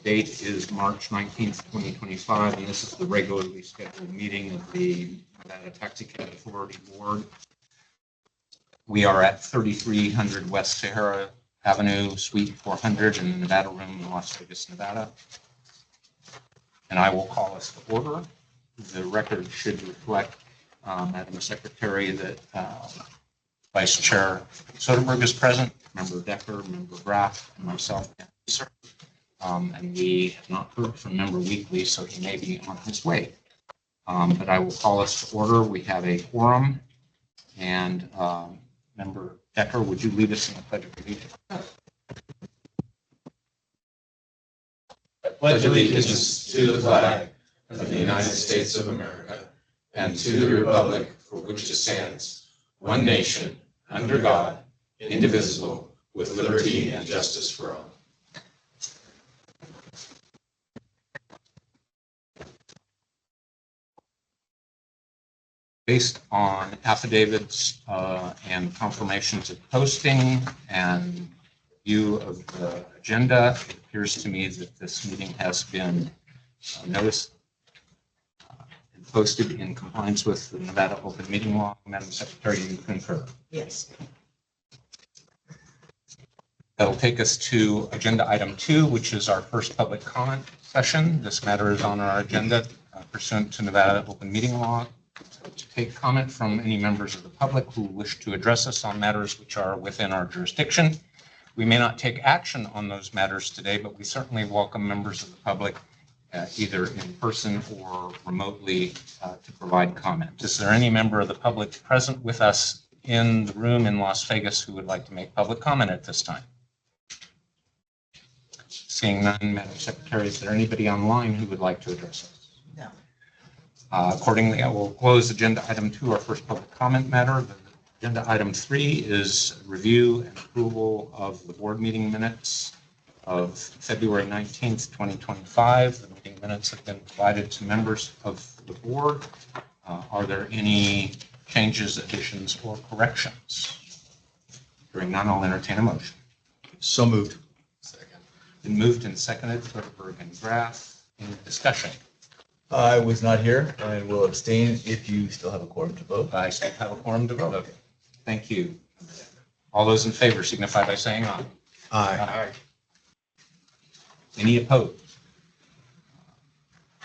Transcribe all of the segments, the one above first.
Date is March 19th, 2025, and this is the regularly scheduled meeting of the Nevada Taxicab Authority Board. We are at 3300 West Sahara Avenue, Suite 400 in the Nevada Room in Las Vegas, Nevada. And I will call us to order. The record should reflect, Madam Secretary, that Vice Chair Soderberg is present, Member Decker, Member Graff, and myself. And we have not heard from Member Weekly, so he may be on his way. But I will call us to order. We have a quorum. And Member Decker, would you lead us in the Pledge of Allegiance? I pledge allegiance to the flag of the United States of America and to the republic for which it stands, one nation, under God, indivisible, with liberty and justice for all. Based on affidavits and confirmations of posting and view of the agenda, it appears to me that this meeting has been noticed and posted in compliance with the Nevada Open Meeting Law. Madam Secretary, you concur? Yes. That'll take us to agenda item 2, which is our first public comment session. This matter is on our agenda pursuant to Nevada Open Meeting Law. To take comment from any members of the public who wish to address us on matters which are within our jurisdiction. We may not take action on those matters today, but we certainly welcome members of the public either in person or remotely to provide comment. Is there any member of the public present with us in the room in Las Vegas who would like to make public comment at this time? Seeing none, Madam Secretary, is there anybody online who would like to address us? No. Accordingly, I will close agenda item 2, our first public comment matter. Agenda item 3 is review and approval of the board meeting minutes of February 19th, 2025. The meeting minutes have been provided to members of the board. Are there any changes, additions, or corrections? Hearing none, I'll entertain a motion. So moved. Second. Been moved and seconded, Soderberg and Graff. Any discussion? I was not here and will abstain if you still have a quorum to vote. I still have a quorum to vote. Okay. Thank you. All those in favor signify by saying aye. Aye. Any opposed?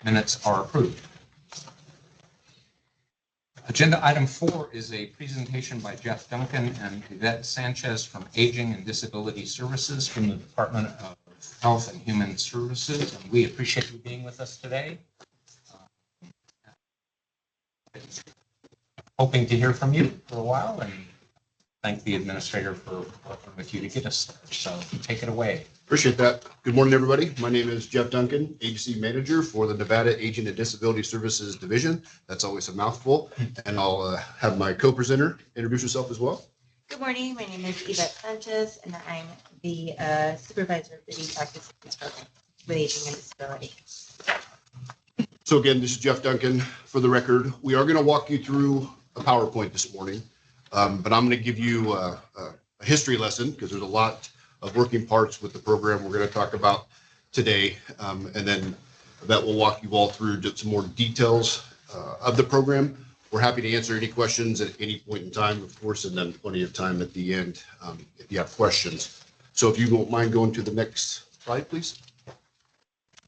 Minutes are approved. Agenda item 4 is a presentation by Jeff Duncan and Yvette Sanchez from Aging and Disability Services from the Department of Health and Human Services. And we appreciate you being with us today. Hoping to hear from you for a while and thank the administrator for working with you to get us there. So take it away. Appreciate that. Good morning, everybody. My name is Jeff Duncan, Agency Manager for the Nevada Aging and Disability Services Division. That's always a mouthful. And I'll have my co-presenter introduce herself as well. Good morning. My name is Yvette Sanchez, and I'm the supervisor of the detox assistance program with Aging and Disability. So again, this is Jeff Duncan. For the record, we are going to walk you through a PowerPoint this morning, but I'm going to give you a history lesson because there's a lot of working parts with the program we're going to talk about today. And then that will walk you all through just some more details of the program. We're happy to answer any questions at any point in time, of course, and then plenty of time at the end if you have questions. So if you don't mind going to the next slide, please.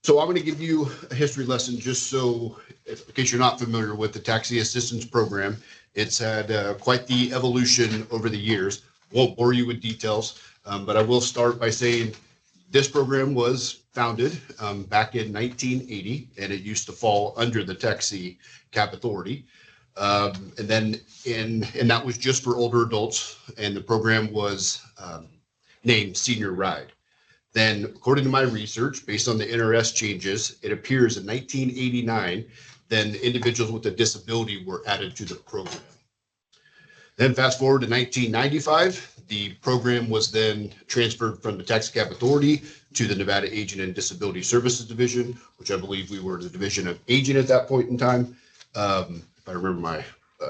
So I'm going to give you a history lesson just so, in case you're not familiar with the Taxi Assistance Program, it's had quite the evolution over the years. Won't bore you with details, but I will start by saying this program was founded back in 1980, and it used to fall under the Taxicab Authority. And that was just for older adults, and the program was named Senior Ride. Then, according to my research, based on the NRS changes, it appears in 1989, then individuals with a disability were added to the program. Then fast forward to 1995, the program was then transferred from the Taxicab Authority to the Nevada Aging and Disability Services Division, which I believe we were the Division of Aging at that point in time, if I remember my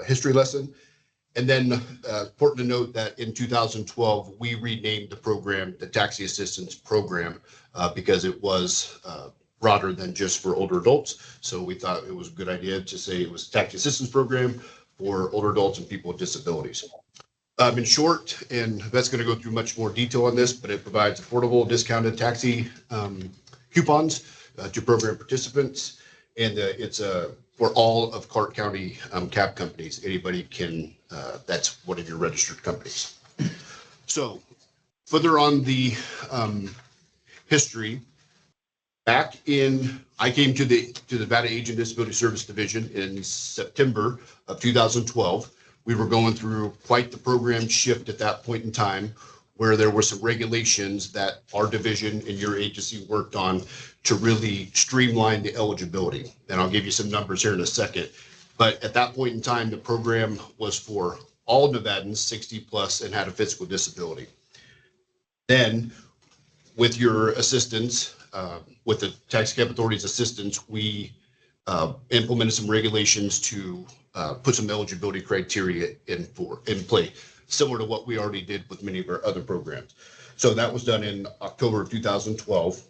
history lesson. And then important to note that in 2012, we renamed the program the Taxi Assistance Program because it was broader than just for older adults. So we thought it was a good idea to say it was Taxi Assistance Program for older adults and people with disabilities. In short, and that's going to go through much more detail on this, but it provides affordable discounted taxi coupons to program participants. And it's for all of Clark County cab companies. Anybody can, that's one of your registered companies. So further on the history, I came to the Nevada Age and Disability Service Division in September of 2012. We were going through quite the program shift at that point in time, where there were some regulations that our division and your agency worked on to really streamline the eligibility. And I'll give you some numbers here in a second. But at that point in time, the program was for all Nevadans 60 plus and had a physical disability. Then with your assistance, with the Taxicab Authority's assistance, we implemented some regulations to put some eligibility criteria in play, similar to what we already did with many of our other programs. So that was done in October of 2012.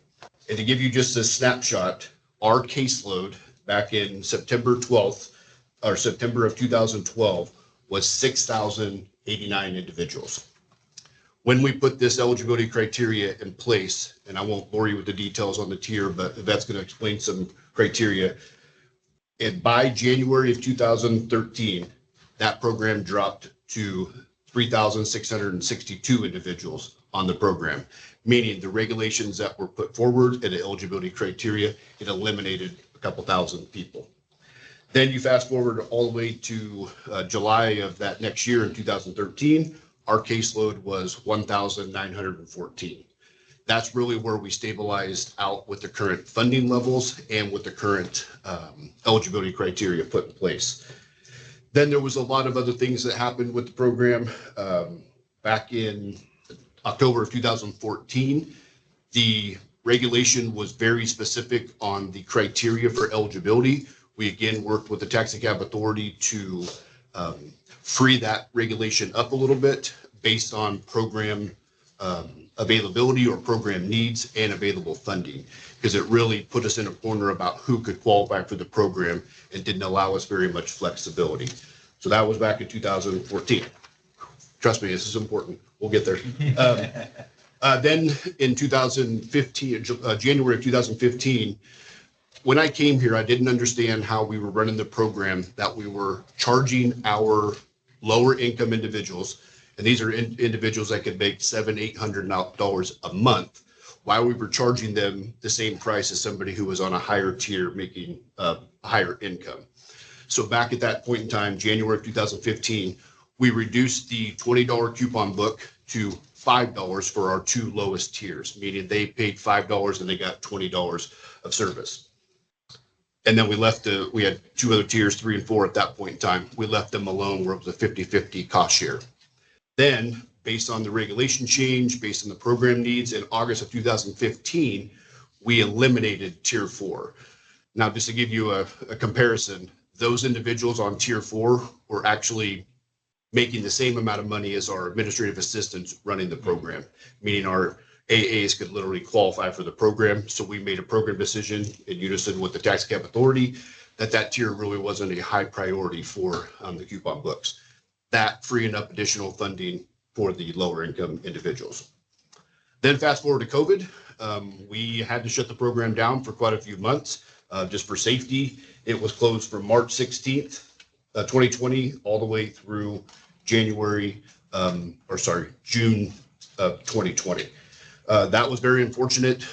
And to give you just a snapshot, our caseload back in September 12th or September of 2012 was 6,089 individuals. When we put this eligibility criteria in place, and I won't bore you with the details on the tier, but that's going to explain some criteria. And by January of 2013, that program dropped to 3,662 individuals on the program, meaning the regulations that were put forward and the eligibility criteria, it eliminated a couple thousand people. Then you fast forward all the way to July of that next year in 2013, our caseload was 1,914. That's really where we stabilized out with the current funding levels and with the current eligibility criteria put in place. Then there was a lot of other things that happened with the program. Back in October of 2014, the regulation was very specific on the criteria for eligibility. We again worked with the Taxicab Authority to free that regulation up a little bit based on program availability or program needs and available funding, because it really put us in a corner about who could qualify for the program and didn't allow us very much flexibility. So that was back in 2014. Trust me, this is important. We'll get there. Then in 2015, January of 2015, when I came here, I didn't understand how we were running the program, that we were charging our lower income individuals, and these are individuals that could make $700, $800 a month, while we were charging them the same price as somebody who was on a higher tier making a higher income. So back at that point in time, January of 2015, we reduced the $20 coupon book to $5 for our two lowest tiers, meaning they paid $5 and they got $20 of service. And then we had two other tiers, 3 and 4 at that point in time. We left them alone where it was a 50-50 cost share. Then, based on the regulation change, based on the program needs, in August of 2015, we eliminated tier 4. Now, just to give you a comparison, those individuals on tier 4 were actually making the same amount of money as our administrative assistants running the program, meaning our AAs could literally qualify for the program. So we made a program decision in unison with the Taxicab Authority that tier really wasn't a high priority for the coupon books. That freeing up additional funding for the lower income individuals. Then fast forward to COVID, we had to shut the program down for quite a few months just for safety. It was closed from March 16th, 2020, all the way through June of 2020. That was very unfortunate.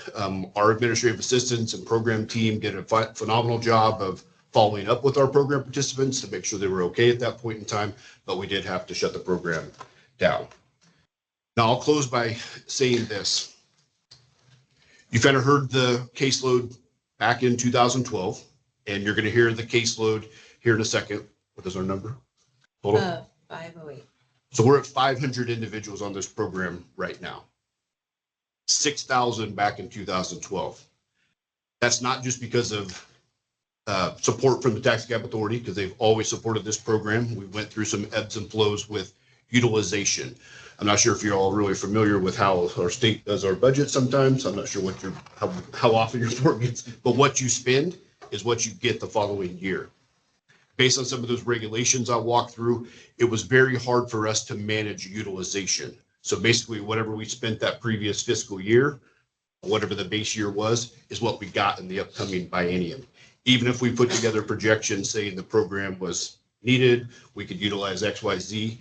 Our administrative assistants and program team did a phenomenal job of following up with our program participants to make sure they were okay at that point in time, but we did have to shut the program down. Now I'll close by saying this. You kind of heard the caseload back in 2012, and you're going to hear the caseload here in a second. What is our number? Total? 508. So we're at 500 individuals on this program right now. 6,000 back in 2012. That's not just because of support from the Taxicab Authority because they've always supported this program. We went through some ebbs and flows with utilization. I'm not sure if you're all really familiar with how our state does our budget sometimes. I'm not sure what how often your report gets, but what you spend is what you get the following year. Based on some of those regulations I walked through, it was very hard for us to manage utilization. So basically, whatever we spent that previous fiscal year, whatever the base year was, is what we got in the upcoming biennium. Even if we put together projections saying the program was needed, we could utilize X, Y, Z.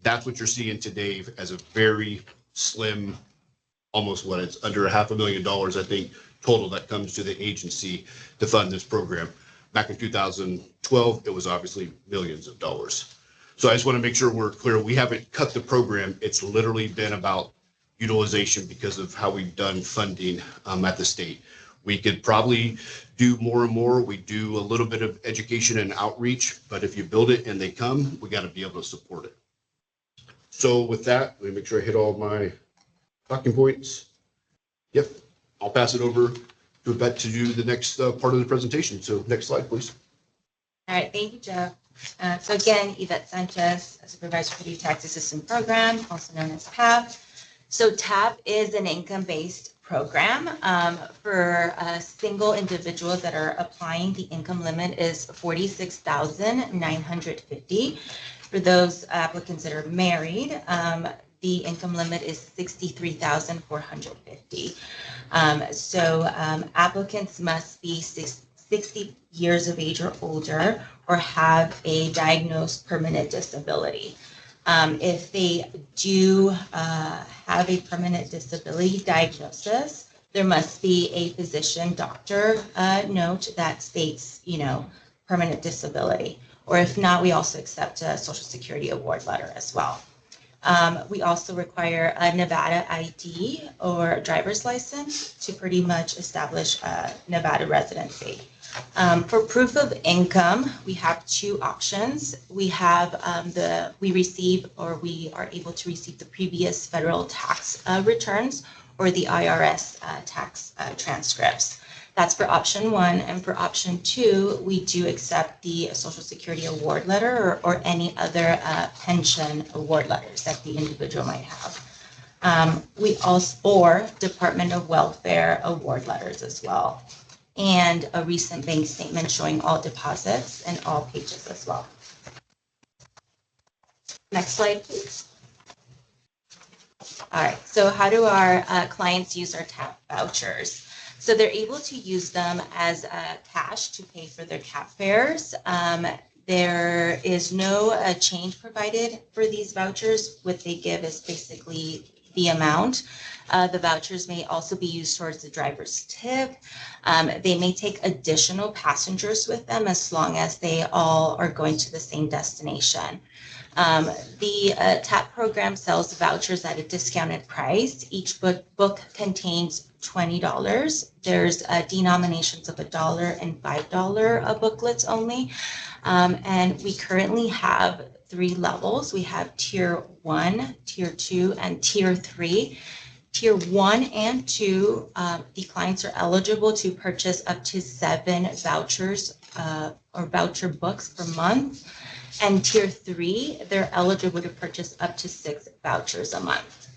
That's what you're seeing today as a very slim, almost what it's under $500,000, I think, total that comes to the agency to fund this program. Back in 2012, it was obviously millions of dollars. So I just want to make sure we're clear. We haven't cut the program. It's literally been about utilization because of how we've done funding at the state. We could probably do more and more. We do a little bit of education and outreach, but if you build it and they come, we got to be able to support it. So with that, let me make sure I hit all my talking points. Yep, I'll pass it over to Yvette to do the next part of the presentation. So next slide, please. All right, thank you, Joe. So again, Yvette Sanchez, Supervisor for the Tax Assistance Program, also known as TAP. So TAP is an income-based program for single individuals that are applying. The income limit is $46,950. For those applicants that are married, the income limit is $63,450. So applicants must be 60 years of age or older or have a diagnosed permanent disability. If they do have a permanent disability diagnosis, there must be a physician doctor note that states, permanent disability. Or if not, we also accept a Social Security award letter as well. We also require a Nevada ID or driver's license to pretty much establish Nevada residency. For proof of income, we have two options. We have we are able to receive the previous federal tax returns or the IRS tax transcripts. That's for option one. And for option two, we do accept the Social Security award letter or any other pension award letters that the individual might have. We also, or Department of Welfare award letters as well. And a recent bank statement showing all deposits and all pages as well. Next slide, please. All right, so how do our clients use our TAP vouchers? So they're able to use them as cash to pay for their cab fares. There is no change provided for these vouchers. What they give is basically the amount. The vouchers may also be used towards the driver's tip. They may take additional passengers with them as long as they all are going to the same destination. The TAP program sells vouchers at a discounted price. Each book contains $20. There's denominations of $1 and $5 booklets only. And we currently have 3 levels. We have tier 1, tier 2, and tier 3. Tier 1 and 2, the clients are eligible to purchase up to 7 vouchers or voucher books per month. And tier 3, they're eligible to purchase up to 6 vouchers a month.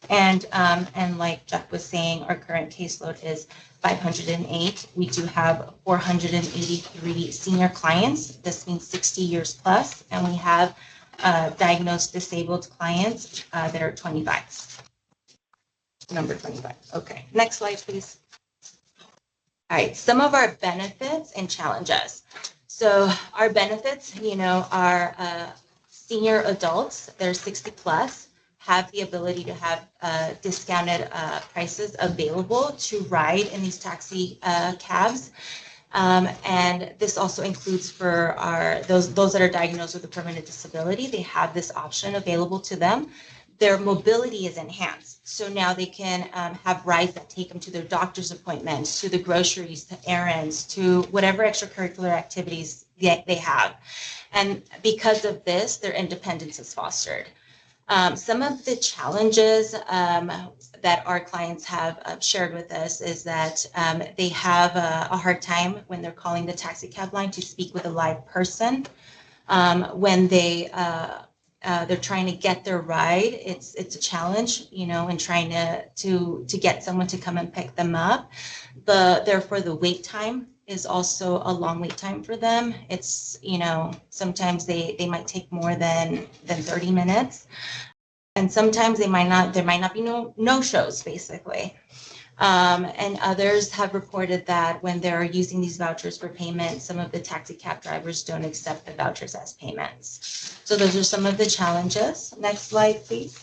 And like Jeff was saying, our current caseload is 508. We do have 483 senior clients. This means 60 years plus, and we have diagnosed disabled clients that are 25. Number 25. Okay, next slide, please. All right, some of our benefits and challenges. So our benefits, are senior adults that are 60 plus have the ability to have discounted prices available to ride in these taxi cabs. And this also includes for those that are diagnosed with a permanent disability. They have this option available to them. Their mobility is enhanced. So now they can have rides that take them to their doctor's appointments, to the groceries, to errands, to whatever extracurricular activities they have. And because of this, their independence is fostered. Some of the challenges that our clients have shared with us is that they have a hard time when they're calling the taxi cab line to speak with a live person. When they're trying to get their ride, it's a challenge, in trying to get someone to come and pick them up. Therefore, the wait time is also a long wait time for them. It's, sometimes they might take more than 30 minutes. And sometimes there might not be no shows, basically. And others have reported that when they're using these vouchers for payment, some of the taxi cab drivers don't accept the vouchers as payments. So those are some of the challenges. Next slide, please.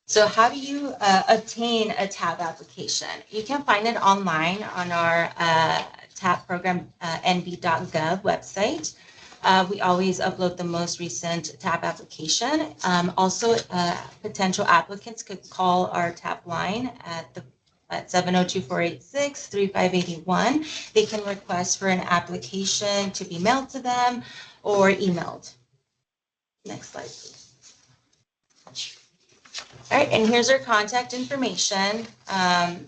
So how do you obtain a TAB application? You can find it online on our TAB program nb.gov website. We always upload the most recent TAB application. Also, potential applicants could call our TAB line at 702-486-3581. They can request for an application to be mailed to them or emailed. Next slide, please. All right, and here's our contact information.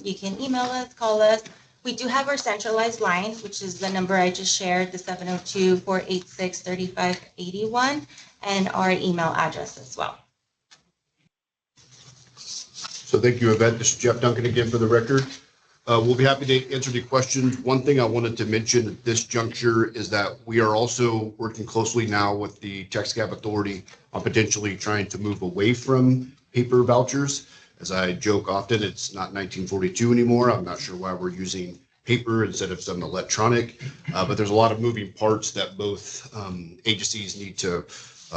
You can email us, call us. We do have our centralized line, which is the number I just shared, the 702-486-3581, and our email address as well. So thank you, Yvette. This is Jeff Duncan again for the record. We'll be happy to answer any questions. One thing I wanted to mention at this juncture is that we are also working closely now with the Taxicab Authority on potentially trying to move away from paper vouchers. As I joke often, it's not 1942 anymore. I'm not sure why we're using paper instead of some electronic, but there's a lot of moving parts that both agencies need to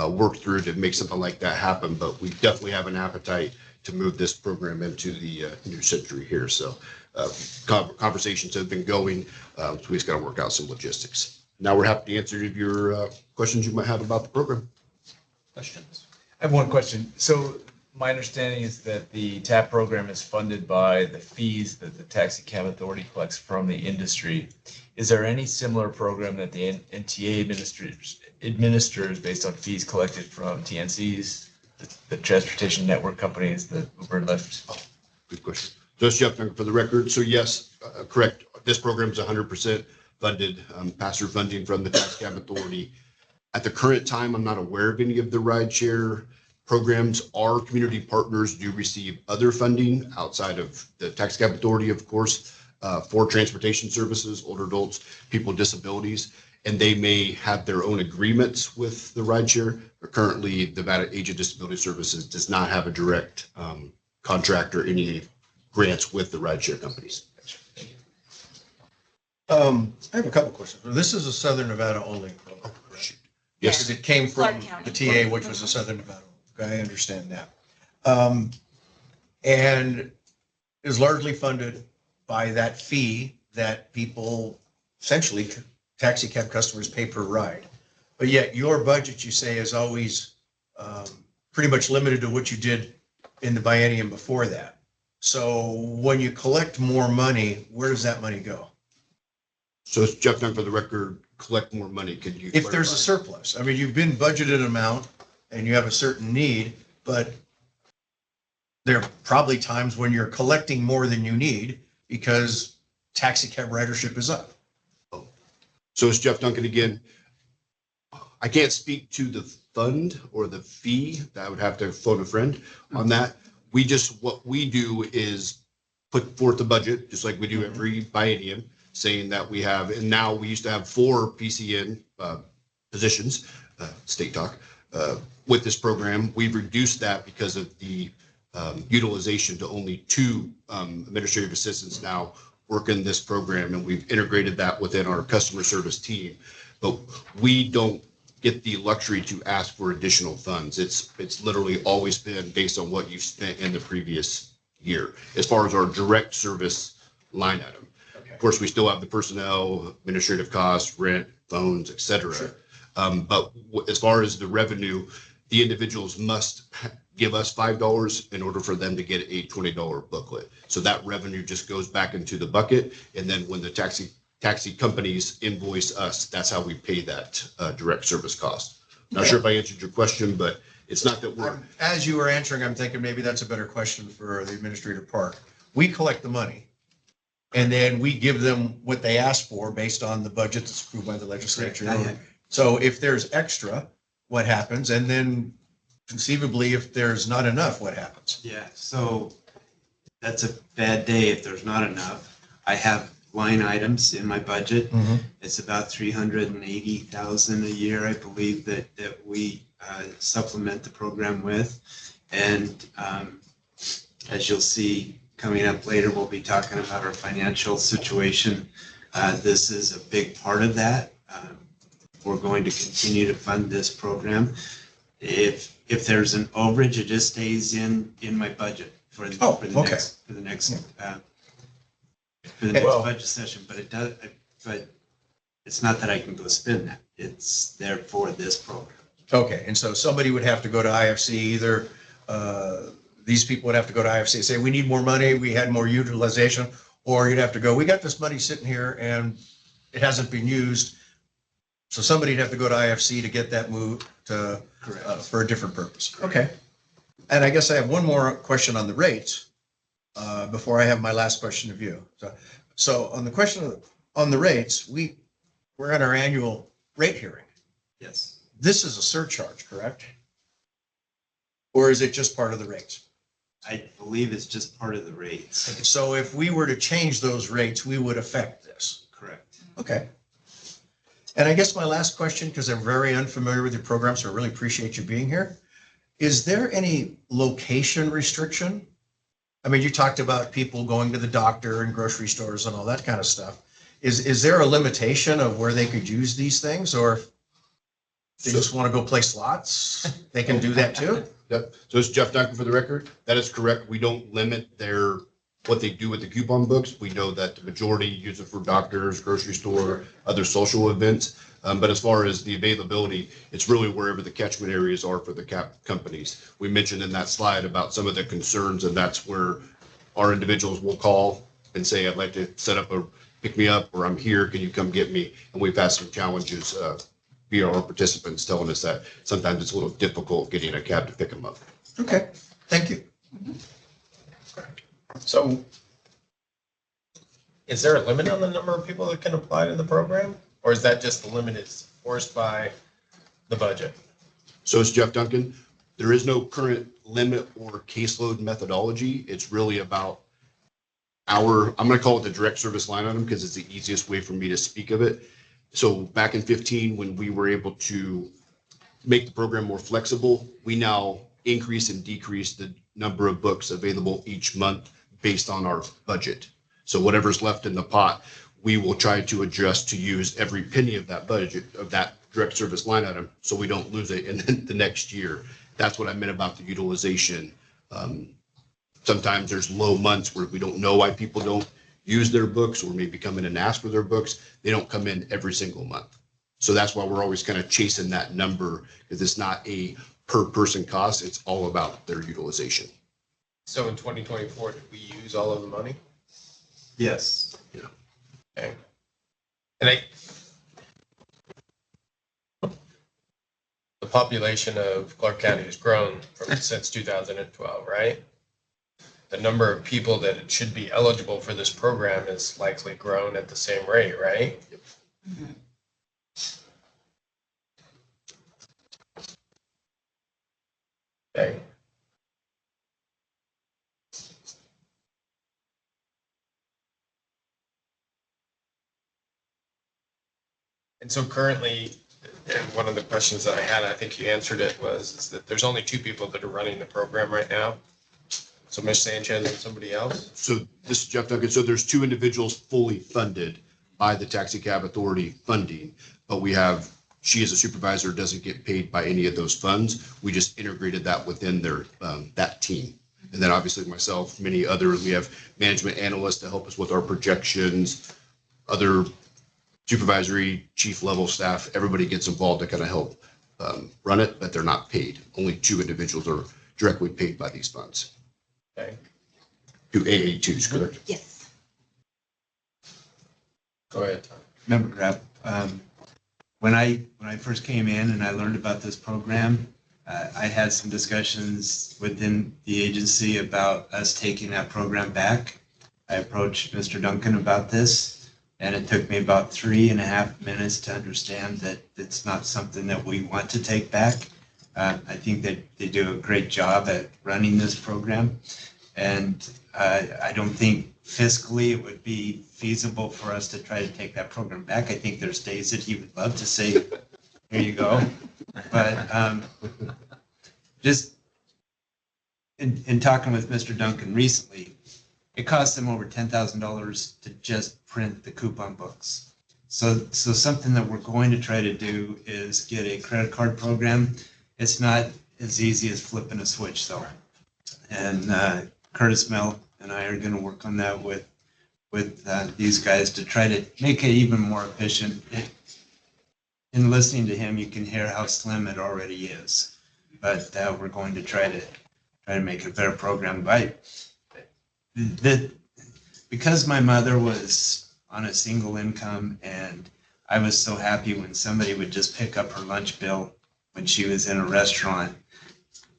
work through to make something like that happen. But we definitely have an appetite to move this program into the new century here. So conversations have been going. So we just got to work out some logistics. Now we're happy to answer your questions you might have about the program. Questions? I have one question. So my understanding is that the TAP program is funded by the fees that the Taxi Cab Authority collects from the industry. Is there any similar program that the NTA administers based on fees collected from TNCs, the transportation network companies, the Uber and Lyft? Oh, good question. Just Jeff Duncan for the record. So yes, correct. This program is 100% funded, pass-through funding from the Taxi Cab Authority. At the current time, I'm not aware of any of the rideshare programs. Our community partners do receive other funding outside of the Taxi Cab Authority, of course, for transportation services, older adults, people with disabilities, and they may have their own agreements with the rideshare. But currently, the Nevada Age of Disability Services does not have a direct contract or any grants with the rideshare companies. I have a couple questions. This is a Southern Nevada only program. Yes. Because it came from Clark the County. TA, which was a Southern Nevada. Okay, I understand that. And is largely funded by that fee that people, essentially taxi cab customers, pay per ride. But yet your budget, you say, is always pretty much limited to what you did in the biennium before that. So when you collect more money, where does that money go? So it's Jeff Duncan for the record, collect more money. Could you If there's a clarify? surplus, I mean, you've been budgeted amount and you have a certain need, but there are probably times when you're collecting more than you need because taxi cab ridership is up. So it's Jeff Duncan again. I can't speak to the fund or the fee. That would have to phone a friend on that. What we do is put forth a budget, just like we do every biennium, saying that we have, and now we used to have 4 PCN positions, state talk, with this program. We've reduced that because of the utilization to only 2 administrative assistants now work in this program, and we've integrated that within our customer service team. But we don't get the luxury to ask for additional funds. It's literally always been based on what you've spent in the previous year, as far as our direct service line item. Of course, we still have the personnel, administrative costs, rent, phones, et cetera. Sure. But as far as the revenue, the individuals must give us $5 in order for them to get a $20 booklet. So that revenue just goes back into the bucket. And then when the taxi companies invoice us, that's how we pay that direct service cost. Not sure if I answered your question, but it's not that we're, As you were answering, I'm thinking maybe that's a better question for the Administrator Park. We collect the money and then we give them what they asked for based on the budget that's approved by the legislature. So if there's extra, what happens? And then conceivably, if there's not enough, what happens? Yeah, so that's a bad day if there's not enough. I have line items in my budget. It's about 380,000 a year, I believe, that we supplement the program with. And as you'll see coming up later, we'll be talking about our financial situation. This is a big part of that. We're going to continue to fund this program. If there's an overage, it just stays in my budget for the next budget session. But it does. But it's not that I can go spend that. It's there for this program. Okay, and so somebody would have to go to IFC, either these people would have to go to IFC and say, we need more money, we had more utilization, or you'd have to go, we got this money sitting here and it hasn't been used. So somebody'd have to go to IFC to get that moved to, for a different purpose. Okay. And I guess I have one more question on the rates before I have my last question of you. So on the question on the rates, we're at our annual rate hearing. Yes. This is a surcharge, correct? Or is it just part of the rates? I believe it's just part of the rates. So if we were to change those rates, we would affect this. Correct. Okay. And I guess my last question, because I'm very unfamiliar with your program, so I really appreciate you being here. Is there any location restriction? I mean, you talked about people going to the doctor and grocery stores and all that kind of stuff. Is there a limitation of where they could use these things, or if they just want to go play slots, they can do that too? yep. So it's Jeff Duncan for the record. That is correct. We don't limit what they do with the coupon books. We know that the majority use it for doctors, grocery store, other social events. But as far as the availability, it's really wherever the catchment areas are for the companies. We mentioned in that slide about some of the concerns, and that's where our individuals will call and say, I'd like to set up pick me up, or I'm here, can you come get me? And we've had some challenges via our participants telling us that sometimes it's a little difficult getting a cab to pick them up. Okay, thank you. So is there a limit on the number of people that can apply to the program? Or is that just the limit is forced by the budget? So it's Jeff Duncan. There is no current limit or caseload methodology. It's really about I'm going to call it the direct service line item because it's the easiest way for me to speak of it. So back in 2015, when we were able to make the program more flexible, we now increase and decrease the number of books available each month based on our budget. So whatever's left in the pot, we will try to adjust to use every penny of that budget, of that direct service line item, so we don't lose it in the next year. That's what I meant about the utilization. Sometimes there's low months where we don't know why people don't use their books or maybe come in and ask for their books. They don't come in every single month. So that's why we're always kind of chasing that number, because it's not a per person cost. It's all about their utilization. So in 2024, did we use all of the money? Yes. Okay. And the population of Clark County has grown since 2012, right? The number of people that should be eligible for this program is likely grown at the same rate, right? Yep. Mhm. Okay. And so currently, and one of the questions that I had, I think you answered it, is that there's only two people that are running the program right now. So Ms. Sanchez and somebody else? So this is Jeff Duncan. So there's two individuals fully funded by the Taxicab Authority funding, but she is a supervisor, doesn't get paid by any of those funds. We just integrated that within that team. And then obviously myself, many others, we have management analysts to help us with our projections, other supervisory chief level staff, everybody gets involved to kind of help run it, but they're not paid. Only two individuals are directly paid by these funds. Okay. To AA2s, correct? Yes. Go ahead, Tom. Member Grab, when I first came in and I learned about this program, I had some discussions within the agency about us taking that program back. I approached Mr. Duncan about this, and it took me about 3.5 minutes to understand that it's not something that we want to take back. I think that they do a great job at running this program, and I don't think fiscally it would be feasible for us to try to take that program back. I think there's days that he would love to say, here you go. But just in talking with Mr. Duncan recently, it cost them over $10,000 to just print the coupon books. So something that we're going to try to do is get a credit card program. It's not as easy as flipping a switch though. And Curtis Mel and I are going to work on that with these guys to try to make it even more efficient. In listening to him, you can hear how slim it already is. But we're going to try to make a better program. Because my mother was on a single income, and I was so happy when somebody would just pick up her lunch bill when she was in a restaurant.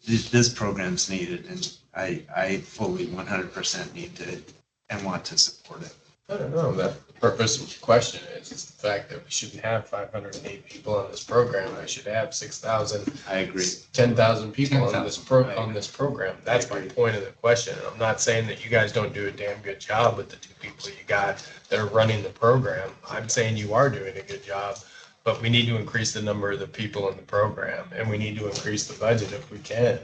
This program's needed, and I fully 100% need to and want to support it. I don't know. The purpose of the question is the fact that we shouldn't have 508 people on this program. I should have 6,000. I agree. 10,000 people on this program. That's my point of the question. And I'm not saying that you guys don't do a damn good job with the 2 people you got that are running the program. I'm saying you are doing a good job, but we need to increase the number of the people in the program, and we need to increase the budget if we can,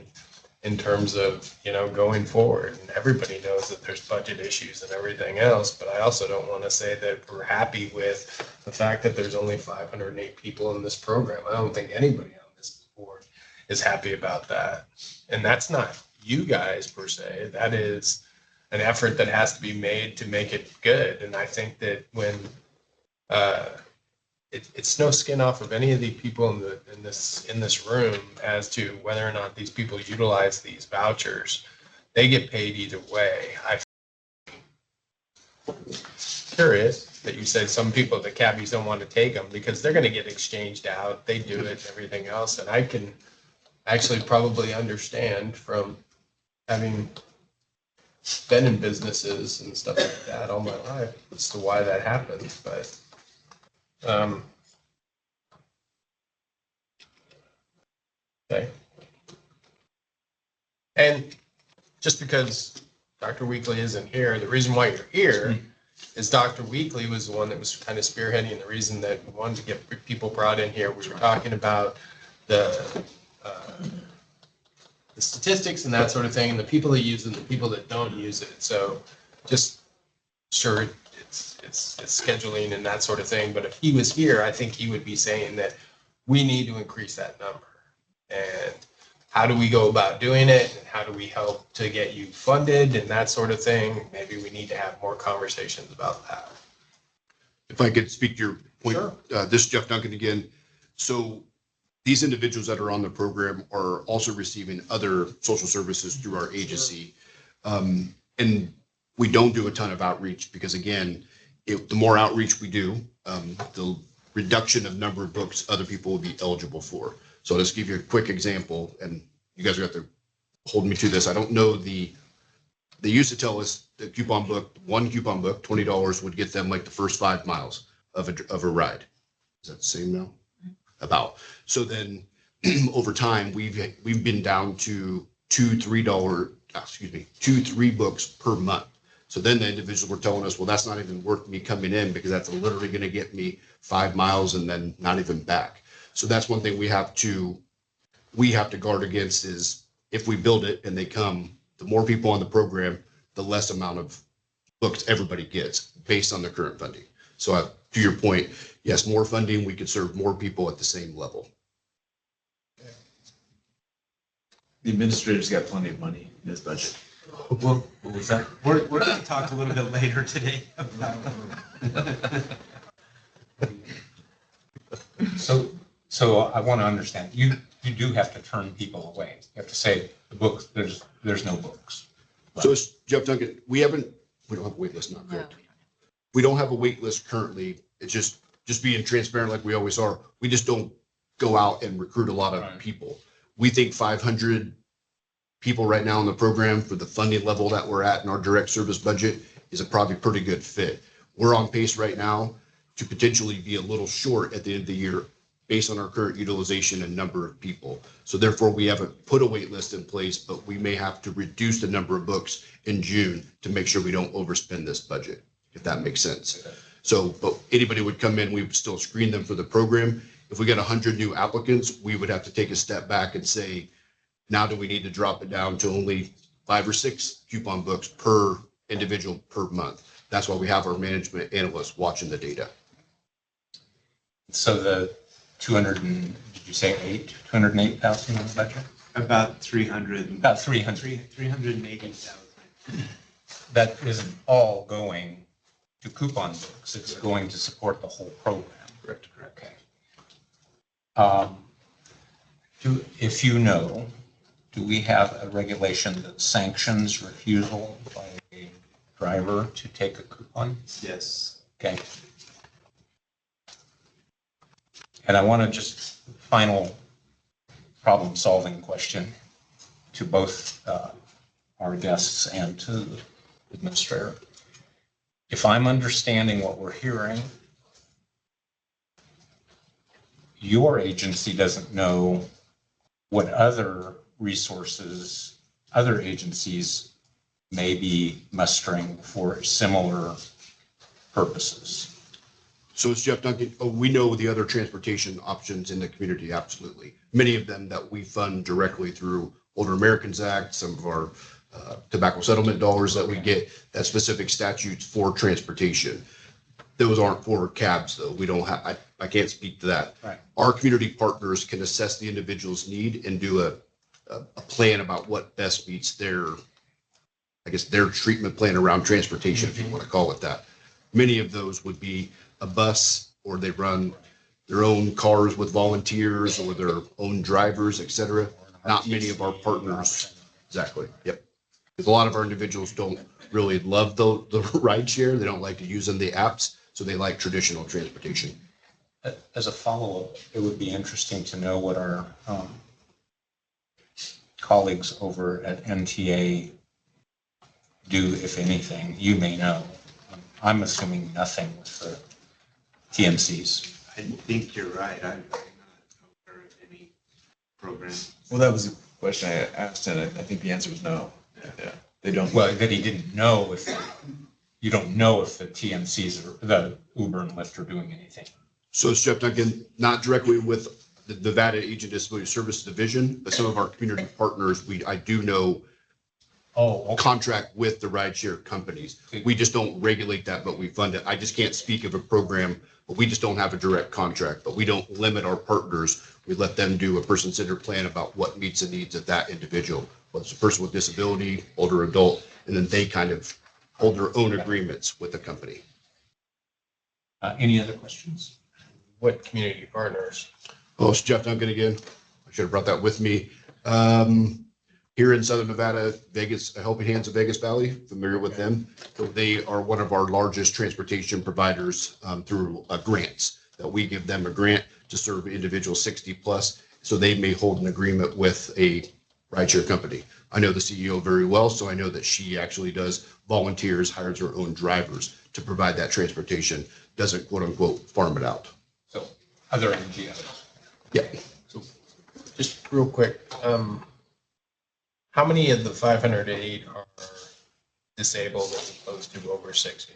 in terms of, going forward. And everybody knows that there's budget issues and everything else, but I also don't want to say that we're happy with the fact that there's only 508 people in this program. I don't think anybody on this board is happy about that. And that's not you guys per se. That is an effort that has to be made to make it good. And I think that when it's no skin off of any of the people in this room as to whether or not these people utilize these vouchers. They get paid either way. I'm curious that you said some people, the cabbies, don't want to take them because they're going to get exchanged out. They do it and everything else. And I can actually probably understand from having been in businesses and stuff like that all my life as to why that happens. But okay. And just because Dr. Weekly isn't here, the reason why you're here is Dr. Weekly was the one that was kind of spearheading the reason that we wanted to get people brought in here. We were talking about the statistics and that sort of thing, and the people that use it and the people that don't use it. So just sure, it's scheduling and that sort of thing. But if he was here, I think he would be saying that we need to increase that number. And how do we go about doing it? And how do we help to get you funded and that sort of thing? Maybe we need to have more conversations about that. If I could speak to your point, Sure. This is Jeff Duncan again. So these individuals that are on the program are also receiving other social services through our agency. And we don't do a ton of outreach because again, the more outreach we do, the reduction of number of books other people will be eligible for. So let's give you a quick example, and you guys are going to have to hold me to this. I don't know they used to tell us the coupon book, one coupon book, $20 would get them like the first 5 miles of a ride. Is that the same now? About. So then over time, we've been down to $2, $3 books per month. So then the individuals were telling us, well, that's not even worth me coming in because that's literally going to get me 5 miles and then not even back. So that's one thing we have to guard against is if we build it and they come, the more people on the program, the less amount of books everybody gets based on their current funding. So to your point, yes, more funding, we could serve more people at the same level. The administrator's got plenty of money in his budget. Well, what was that? We're going to talk a little bit later today about. So I want to understand, you do have to turn people away. You have to say the books, there's no books. So it's Jeff Duncan, we don't have a wait list, not correct. We don't have a wait list currently. It's just just being transparent like we always are, we just don't go out and recruit a lot of Right. people. We think 500 people right now in the program for the funding level that we're at in our direct service budget is a probably pretty good fit. We're on pace right now to potentially be a little short at the end of the year based on our current utilization and number of people. So therefore, we haven't put a wait list in place, but we may have to reduce the number of books in June to make sure we don't overspend this budget, if that makes sense. So, but anybody would come in, we would still screen them for the program. If we got 100 new applicants, we would have to take a step back and say, now do we need to drop it down to only 5 or 6 coupon books per individual per month? That's why we have our management analysts watching the data. So the 200 and, did you say 208,000 in the budget? About 300. About 300. 380,000. That isn't all going to coupon books. It's going to support the whole program. Correct. Okay. If you know, do we have a regulation that sanctions refusal by a driver to take a coupon? Yes. Okay. And I want to just, final problem-solving question to both our guests and to the administrator. If I'm understanding what we're hearing, your agency doesn't know what other resources, other agencies may be mustering for similar purposes. So it's Jeff Duncan. Oh, we know the other transportation options in the community, absolutely. Many of them that we fund directly through Older Americans Act, some of our tobacco settlement dollars that we get, that specific statutes for transportation. Those aren't for cabs, though. We don't have, I can't speak to that. Right. Our community partners can assess the individual's need and do a plan about what best meets their, I guess, their treatment plan around transportation, if you want to call it that. Many of those would be a bus, or they run their own cars with volunteers or their own drivers, et cetera. Not many of our partners. Exactly. Yep. Because a lot of our individuals don't really love the ride share. They don't like to use the apps. So they like traditional transportation. As a follow-up, it would be interesting to know what our colleagues over at NTA do, if anything. You may know. I'm assuming nothing with the TMCs. I think you're right. I'm not aware of any program. Well, that was a question I asked, and I think the answer was no. Yeah, they don't. Well, that he didn't know if, you don't know if the TMCs or the Uber and Lyft are doing anything. So it's Jeff Duncan, not directly with the Nevada Agent Disability Services Division, but some of our community partners, I do know contract with the rideshare companies. We just don't regulate that, but we fund it. I just can't speak of a program, but we just don't have a direct contract, but we don't limit our partners. We let them do a person-centered plan about what meets the needs of that individual, whether it's a person with disability, older adult, and then they kind of hold their own agreements with the company. Any other questions? What community partners? Oh, it's Jeff Duncan again. I should have brought that with me. Here in Southern Nevada, Vegas, Helping Hands of Vegas Valley, familiar with them. So they are one of our largest transportation providers through grants, that we give them a grant to serve individuals 60 plus. So they may hold an agreement with a rideshare company. I know the CEO very well, so I know that she actually does volunteers, hires her own drivers to provide that transportation, doesn't quote unquote farm it out. So other NGOs. Yeah. Just real quick, how many of the 508 are disabled as opposed to over 60?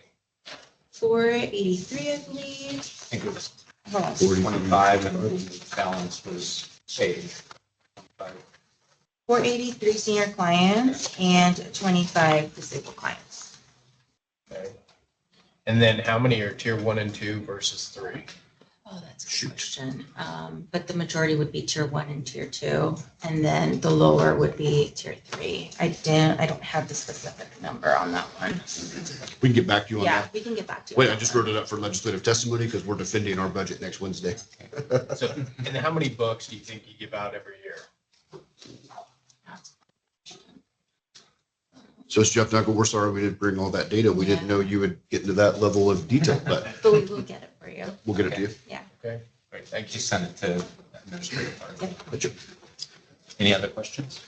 483, I believe. I think it was Hold on. 25 and the balance was saved. 483 senior clients and 25 disabled clients. Okay. And then how many are tier 1 and 2 versus 3? Oh, that's a good question. But the majority would be tier 1 and tier 2, and then the lower would be tier 3. I don't have the specific number on that one. We can get back to you on Yeah, that. we can get back to you. Wait, on I that just one. wrote it up for legislative testimony because we're defending our budget next Wednesday. So, and how many books do you think you give out every year? So it's Jeff Duncan. We're sorry we didn't bring all that data. We didn't know you would get into that level of detail, but But we will get it for you. We'll get it to you. Okay, great, thank Just you. send it to Administrator Carter. Gotcha. Any other questions?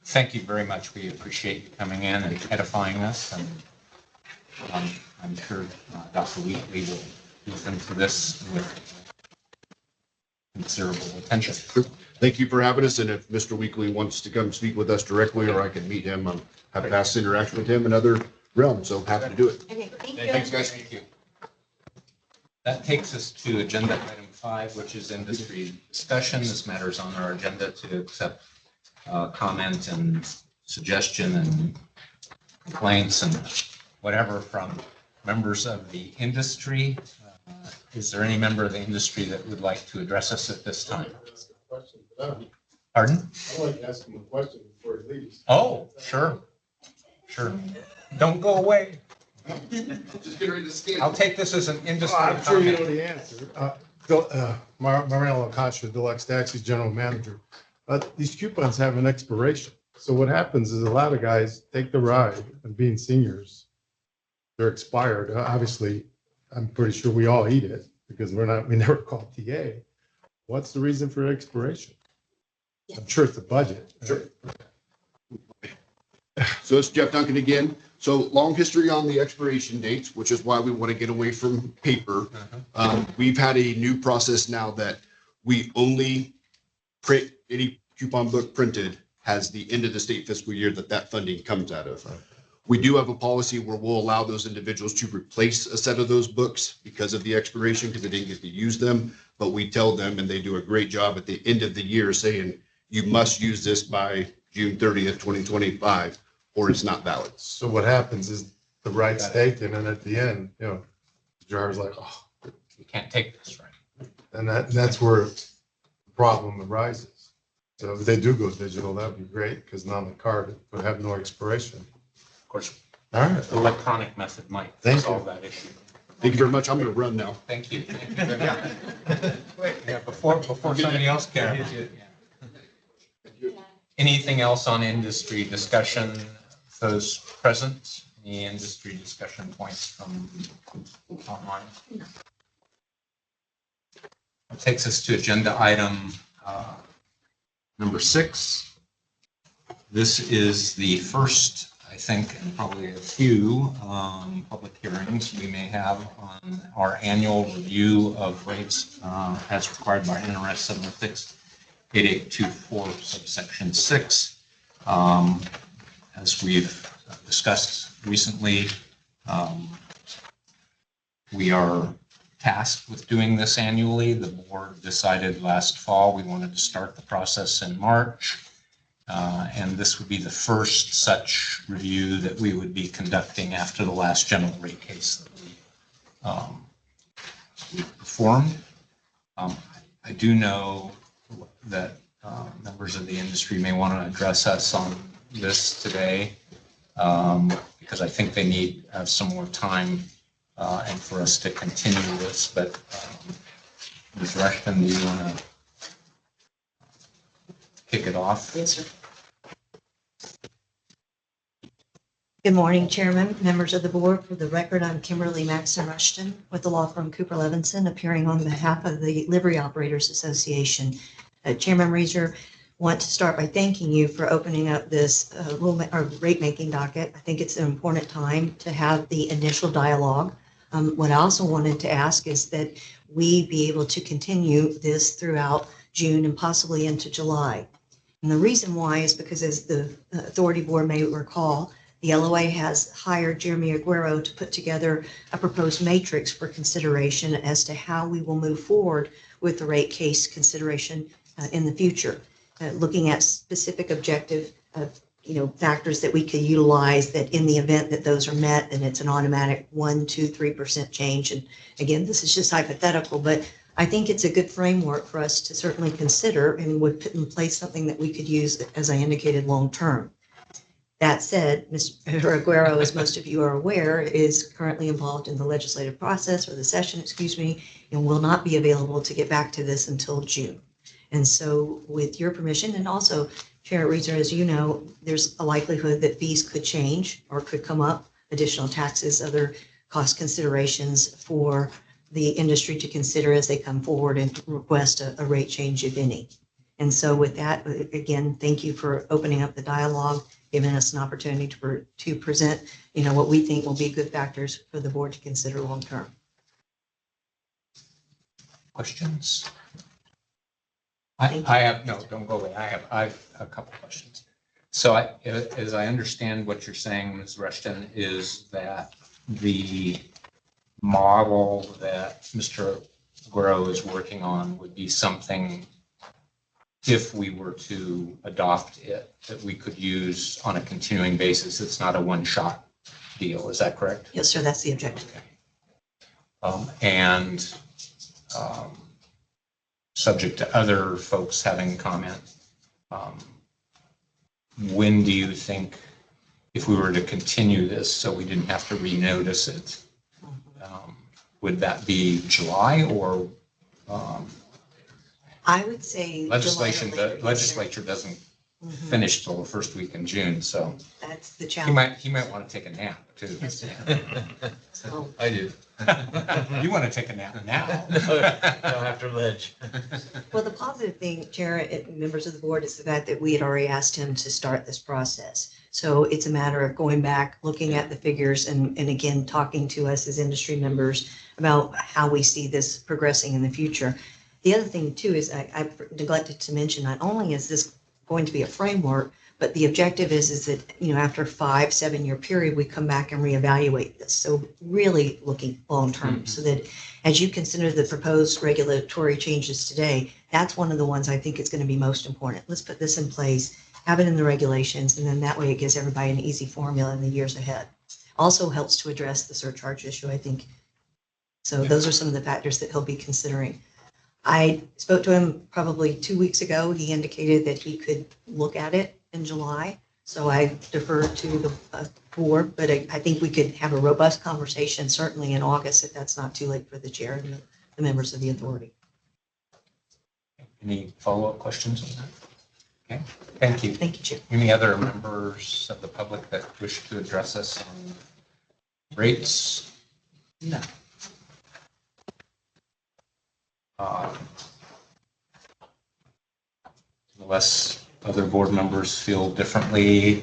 Thank you very much. We appreciate you coming in and edifying us. And I'm sure Dr. Wheatley will look into this with considerable attention. Thank you for having us, and if Mr. Weekly wants to come speak with us directly, or I can meet him, have past interaction with him in other realms, so happy to do it. Okay, thank you. Thanks, guys. Thank you. That takes us to agenda item 5, which is industry discussion. This matter is on our agenda to accept comment and suggestion and complaints and whatever from members of the industry. Is there any member of the industry that would like to address us at this time? Pardon? I'd like to ask him a question before he leaves. Oh, sure. Sure. Don't go away. Just get ready to scan. I'll take this as an industry I'm sure you know comment. the answer. Mariano Concha, Deluxe Taxi General Manager. These coupons have an expiration. So what happens is a lot of guys take the ride and being seniors, they're expired. Obviously, I'm pretty sure we all eat it because we never call TA. What's the reason for expiration? I'm sure it's the budget. Sure. So it's Jeff Duncan again. So long history on the expiration dates, which is why we want to get away from paper. We've had a new process now that we only print any coupon book printed has the end of the state fiscal year that funding comes out of. We do have a policy where we'll allow those individuals to replace a set of those books because of the expiration, because they didn't get to use them. But we tell them, and they do a great job at the end of the year saying, you must use this by June 30th, 2025, or it's not valid. So what happens is the ride's taken, and at the end, the driver's like, oh, You can't take this, right? and that's where the problem arises. So if they do go digital, that'd be great, because now the card would have no expiration. Of course, All right. the electronic method might Thank solve that issue. Thank you very much. I'm going to run now. Thank you. Thank you very much. Yeah, before somebody else can. Anything else on industry discussion? Those present, any industry discussion points from online? No. That takes us to agenda item number 6. This is the first, I think, and probably a few public hearings we may have on our annual review of rates as required by NRS 706-8824 subsection 6. As we've discussed recently, we are tasked with doing this annually. The board decided last fall we wanted to start the process in March. And this would be the first such review that we would be conducting after the last general rate case that we performed. I do know that members of the industry may want to address us on this today because I think they need some more time and for us to continue this. But Ms. Rushton, do you want to kick it off? Yes, sir. Good morning, Chairman, members of the board. For the record, I'm Kimberly Maxon Rushton with the law firm Cooper Levinson, appearing on behalf of the Livery Operators Association. Chairman Reeser, want to start by thanking you for opening up this rate making docket. I think it's an important time to have the initial dialogue. What I also wanted to ask is that we be able to continue this throughout June and possibly into July. And the reason why is because, as the authority board may recall, the LOA has hired Jeremy Aguero to put together a proposed matrix for consideration as to how we will move forward with the rate case consideration in the future, looking at specific objective factors that we could utilize that in the event that those are met, and it's an automatic 1%, 2%, 3% change. And again, this is just hypothetical, but I think it's a good framework for us to certainly consider and would put in place something that we could use, as I indicated, long term. That said, Mr. Aguero, as most of you are aware, is currently involved in the legislative process, or the session, and will not be available to get back to this until June. And so with your permission, and also Chair Reeser, as you know, there's a likelihood that fees could change or could come up, additional taxes, other cost considerations for the industry to consider as they come forward and request a rate change, if any. And so with that, again, thank you for opening up the dialogue, giving us an opportunity to present, what we think will be good factors for the board to consider long term. Questions? Thank I have, no, don't go away. I have a couple questions. So as I understand what you're saying, Ms. Rushton, is that the model that Mr. Guerrero is working on would be something, if we were to adopt it, that we could use on a continuing basis. It's not a one-shot deal. Is that correct? Yes, sir, that's the objective. And subject to other folks having comment, when do you think, if we were to continue this so we didn't have to renotice it, would that be July or I would say. legislation? July or The later. legislature doesn't Mhm. finish till the first week in June, so That's the he challenge. might want to take a nap too. So, I do. You want to take a nap now? After ledge. well, the positive thing, Chair and members of the board, is the fact that we had already asked him to start this process. So it's a matter of going back, looking at the figures and again, talking to us as industry members about how we see this progressing in the future. The other thing too is I neglected to mention, not only is this going to be a framework, but the objective is that, after 5-7 year period, we come back and reevaluate this. So really looking long-term so that as you consider the proposed regulatory changes today, that's one of the ones I think is going to be most important. Let's put this in place, have it in the regulations, and then that way it gives everybody an easy formula in the years ahead. Also helps to address the surcharge issue, I think. So those are some of the factors that he'll be considering. I spoke to him probably 2 weeks ago. He indicated that he could look at it in July. So I deferred to the board, but I think we could have a robust conversation, certainly in August, if that's not too late for the chair and the members of the authority. Any follow-up questions on that? Okay, thank you. Thank you, Chair. Any other members of the public that wish to address us on rates? No. Unless other board members feel differently,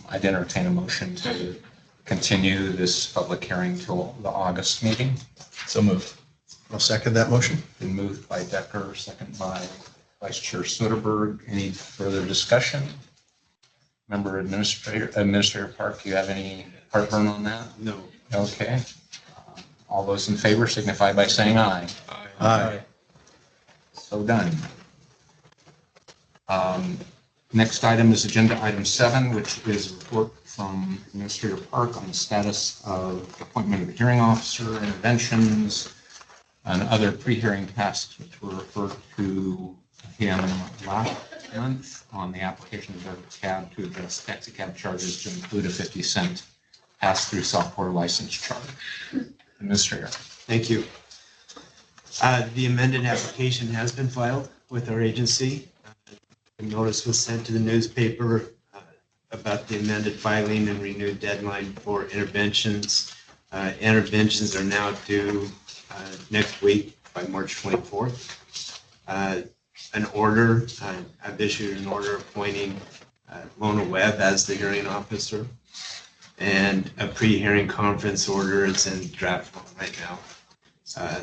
I'd entertain a motion to continue this public hearing till the August meeting. So moved. I'll second that motion. Been moved by Decker, second by Vice Chair Soderberg. Any further discussion? Member Administrator Park, you have any heartburn on that? No. Okay. All those in favor signify by saying aye. Aye. So done. Next item is agenda item 7, which is a report from Administrator Park on the status of appointment of a hearing officer, interventions, and other pre-hearing tasks which were referred to him last month on the application of Taxicab to address Taxicab charges to include a 50-cent pass-through software license charge. Administrator. Thank you. The amended application has been filed with our agency. A notice was sent to the newspaper about the amended filing and renewed deadline for interventions. Interventions are now due next week by March 24th. An order, I've issued an order appointing Lona Webb as the hearing officer, and a pre-hearing conference order is in draft form right now.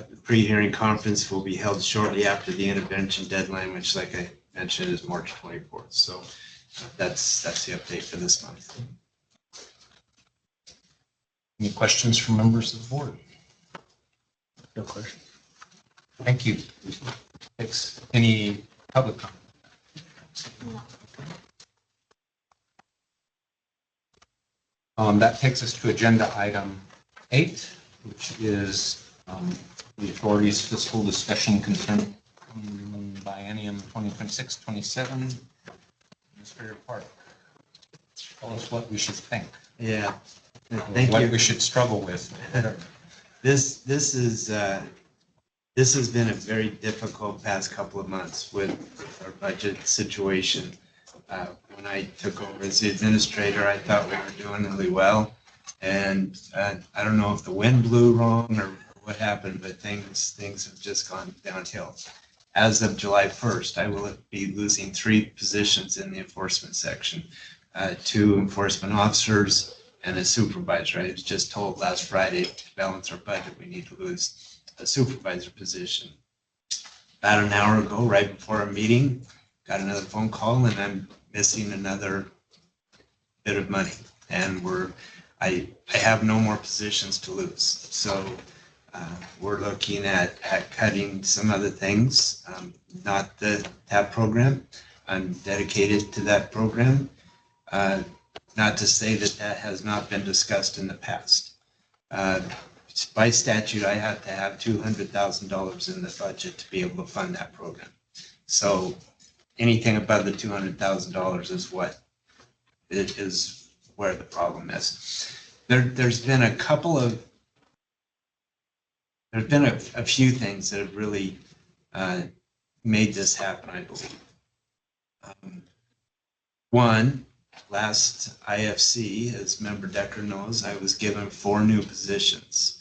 The pre-hearing conference will be held shortly after the intervention deadline, which, like I mentioned, is March 24th. So that's the update for this month. Any questions from members of the board? No question. Thank you. Thanks. Any public comment? That takes us to agenda item 8, which is the authority's fiscal discussion concerning biennium 2026-27. Mr. Park, tell us what we should think. Yeah. Thank you. What we should struggle with. This has been a very difficult past couple of months with our budget situation. When I took over as the administrator, I thought we were doing really well. And I don't know if the wind blew wrong or what happened, but things have just gone downhill. As of July 1st, I will be losing 3 positions in the enforcement section, 2 enforcement officers and a supervisor. I was just told last Friday to balance our budget, we need to lose a supervisor position. About an hour ago, right before our meeting, got another phone call and I'm missing another bit of money. And I have no more positions to lose. So we're looking at cutting some other things, not the TAP program. I'm dedicated to that program. Not to say that has not been discussed in the past. By statute, I have to have $200,000 in the budget to be able to fund that program. So anything above the $200,000 is what it is where the problem is. There's been a few things that have really made this happen, I believe. One, last IFC, as Member Decker knows, I was given 4 new positions.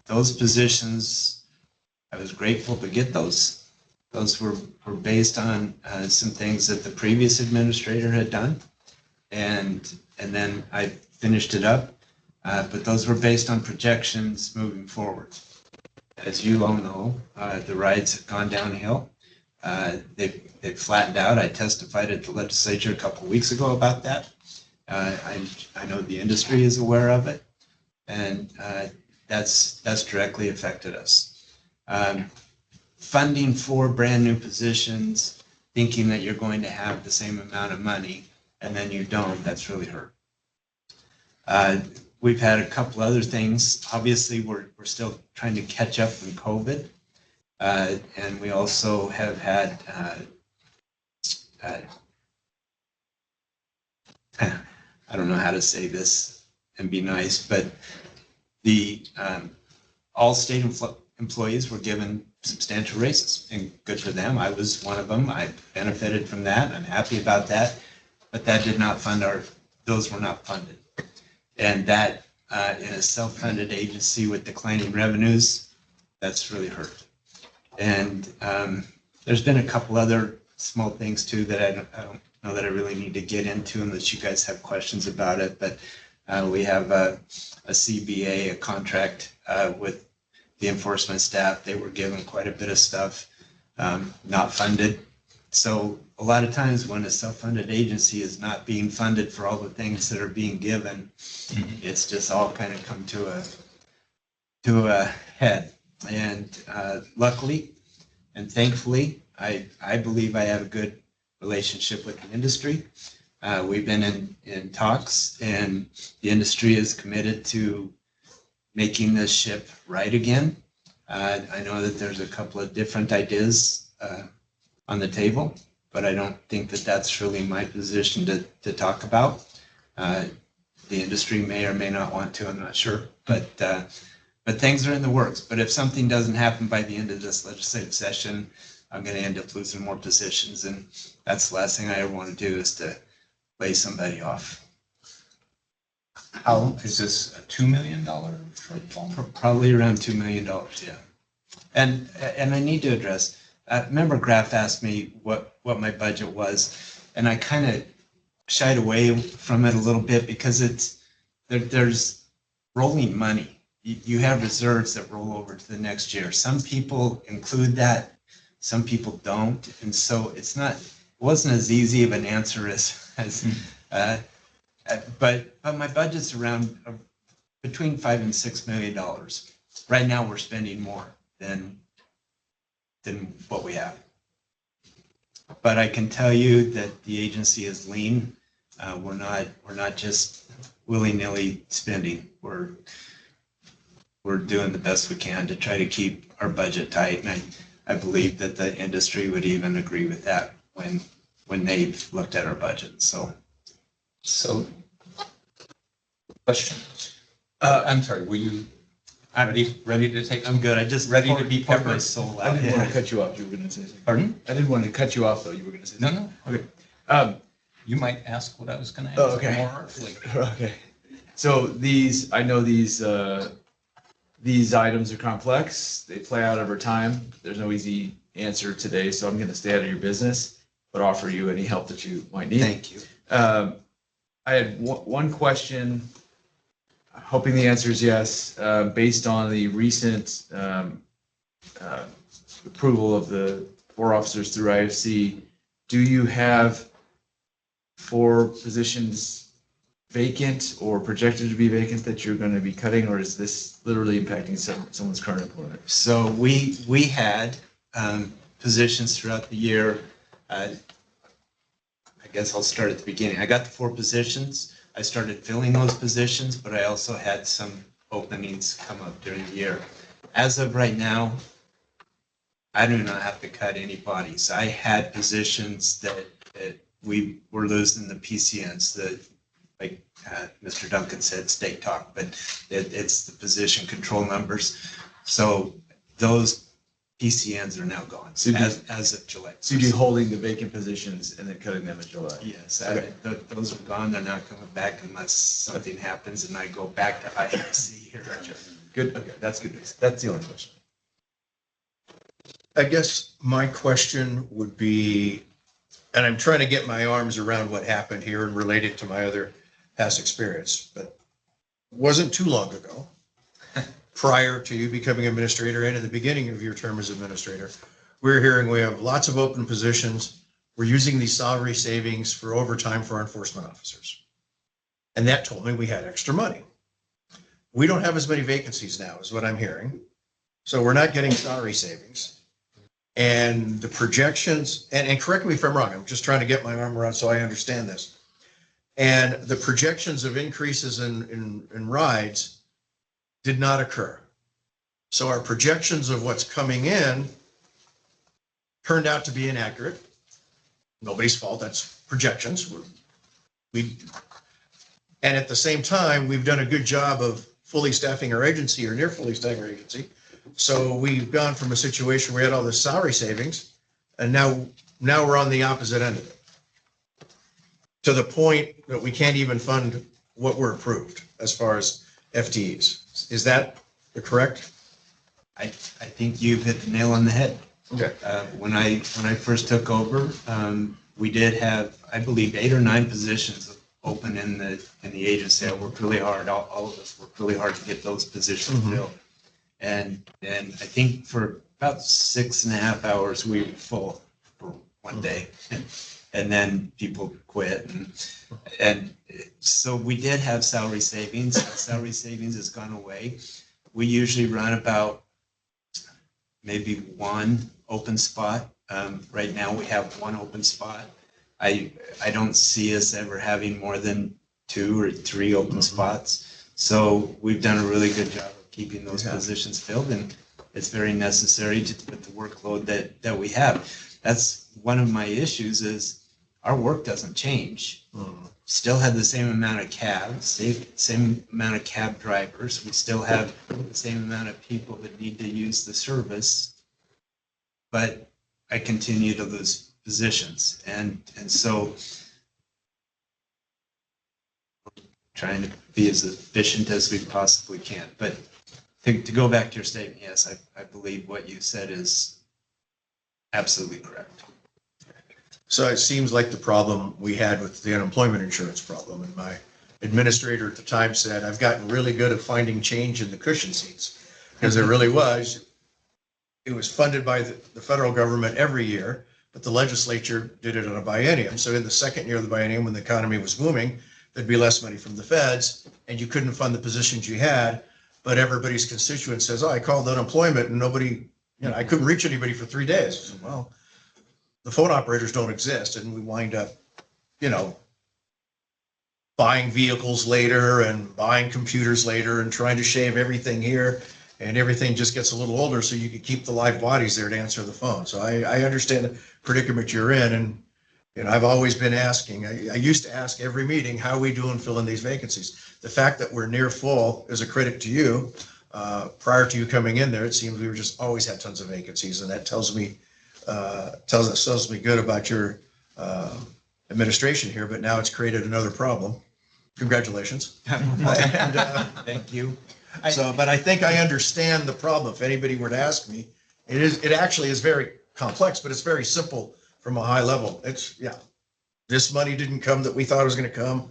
Those positions, I was grateful to get those. Those were based on some things that the previous administrator had done. And then I finished it up. But those were based on projections moving forward. As you all know, the rides have gone downhill. They've flattened out. I testified at the legislature a couple of weeks ago about that. I know the industry is aware of it, and that's directly affected us. Funding 4 brand new positions, thinking that you're going to have the same amount of money, and then you don't, that's really hurt. We've had a couple other things. Obviously, we're still trying to catch up from COVID. And we also have had, I don't know how to say this and be nice, but the all state employees were given substantial raises, and good for them. I was one of them. I benefited from that. I'm happy about that. But that did not fund those were not funded. And that in a self-funded agency with declining revenues, that's really hurt. And there's been a couple other small things too that I don't know that I really need to get into unless you guys have questions about it. But we have a CBA, a contract with the enforcement staff. They were given quite a bit of stuff, not funded. So a lot of times when a self-funded agency is not being funded for all the things that are being given, it's just all kind of come to a head. And luckily and thankfully, I believe I have a good relationship with the industry. We've been in talks, and the industry is committed to making this ship right again. I know that there's a couple of different ideas on the table, but I don't think that that's really my position to talk about. The industry may or may not want to, I'm not sure, but things are in the works. But if something doesn't happen by the end of this legislative session, I'm going to end up losing more positions, and that's the last thing I ever want to do is to lay somebody off. How, is this a $2 million shortfall? Probably around $2 million, yeah. And I need to address, Member Graff asked me what my budget was, and I kind of shied away from it a little bit because there's rolling money. You have reserves that roll over to the next year. Some people include that, some people don't, and so it wasn't as easy of an answer but my budget's around between $5 and $6 million. Right now, we're spending more than what we have. But I can tell you that the agency is lean. We're not just willy-nilly spending. We're doing the best we can to try to keep our budget tight, and I believe that the industry would even agree with that when they've looked at our budget. So question. I'm sorry, were you ready to take? I'm good. I just ready to be poured my peppered. soul I out. didn't want to cut you off. You were going to say something. Pardon? I didn't want to cut you off, though. You were going to say something. No. Okay. You might ask what I was going to ask Oh, okay. more artfully. Okay. So I know these these items are complex. They play out over time. There's no easy answer today, so I'm going to stay out of your business, but offer you any help that you might need. Thank you. I had one question, hoping the answer is yes. Based on the recent approval of the 4 officers through IFC, do you have 4 positions vacant or projected to be vacant that you're going to be cutting, or is this literally impacting someone's current employment? So we had positions throughout the year. I guess I'll start at the beginning. I got the 4 positions. I started filling those positions, but I also had some openings come up during the year. As of right now, I do not have to cut any bodies. I had positions that we were losing the PCNs, like Mr. Duncan said, state talk, but it's the position control numbers. So those PCNs are now gone as of July. So you'd be holding the vacant positions and then cutting them in July? Yes, Okay. those are gone. They're not coming back unless something happens and I go back to IFC here. Good, okay, that's good news. That's the only question. I guess my question would be, and I'm trying to get my arms around what happened here and relate it to my other past experience, but it wasn't too long ago, prior to you becoming administrator and in the beginning of your term as administrator, we're hearing we have lots of open positions. We're using these salary savings for overtime for our enforcement officers. And that told me we had extra money. We don't have as many vacancies now, is what I'm hearing. So we're not getting salary savings. And the projections, and correct me if I'm wrong, I'm just trying to get my arm around so I understand this. And the projections of increases in rides did not occur. So our projections of what's coming in turned out to be inaccurate. Nobody's fault, that's projections. And at the same time, we've done a good job of fully staffing our agency or near fully staffing our agency. So we've gone from a situation where we had all this salary savings, and now we're on the opposite end of it. To the point that we can't even fund what we're approved as far as FTEs. Is that correct? I think you've hit the nail on the head. Okay. When I first took over, we did have, I believe, 8 or 9 positions open in the agency. I worked really hard. All of us worked really hard to get those positions filled. And I think for about 6.5 hours, we were full for one day. And then people quit. And so we did have salary savings. Salary savings has gone away. We usually run about maybe 1 open spot. Right now we have 1 open spot. I don't see us ever having more than 2 or 3 open spots. So we've done a really good job of keeping those positions filled, and it's very necessary with the workload that we have. That's one of my issues is our work doesn't change. Still have the same amount of cabs, same amount of cab drivers. We still have the same amount of people that need to use the service, but I continue to lose positions. And so trying to be as efficient as we possibly can. But to go back to your statement, yes, I believe what you said is absolutely correct. So it seems like the problem we had with the unemployment insurance problem, and my administrator at the time said, I've gotten really good at finding change in the cushion seats, because there really was. It was funded by the federal government every year, but the legislature did it on a biennium. So in the second year of the biennium, when the economy was booming, there'd be less money from the feds, and you couldn't fund the positions you had. But everybody's constituent says, oh, I called unemployment and nobody, I couldn't reach anybody for 3 days. I said, well, the phone operators don't exist, and we wind up, buying vehicles later and buying computers later and trying to shave everything here, and everything just gets a little older so you can keep the live bodies there to answer the phone. So I understand the predicament you're in, and I've always been asking. I used to ask every meeting, how are we doing filling these vacancies? The fact that we're near full is a credit to you. Prior to you coming in there, it seems we were just always had tons of vacancies, and that tells me good about your administration here, but now it's created another problem. Congratulations. Thank you. So, but I think I understand the problem. If anybody were to ask me, it actually is very complex, but it's very simple from a high level. It's, yeah. This money didn't come that we thought it was gonna come.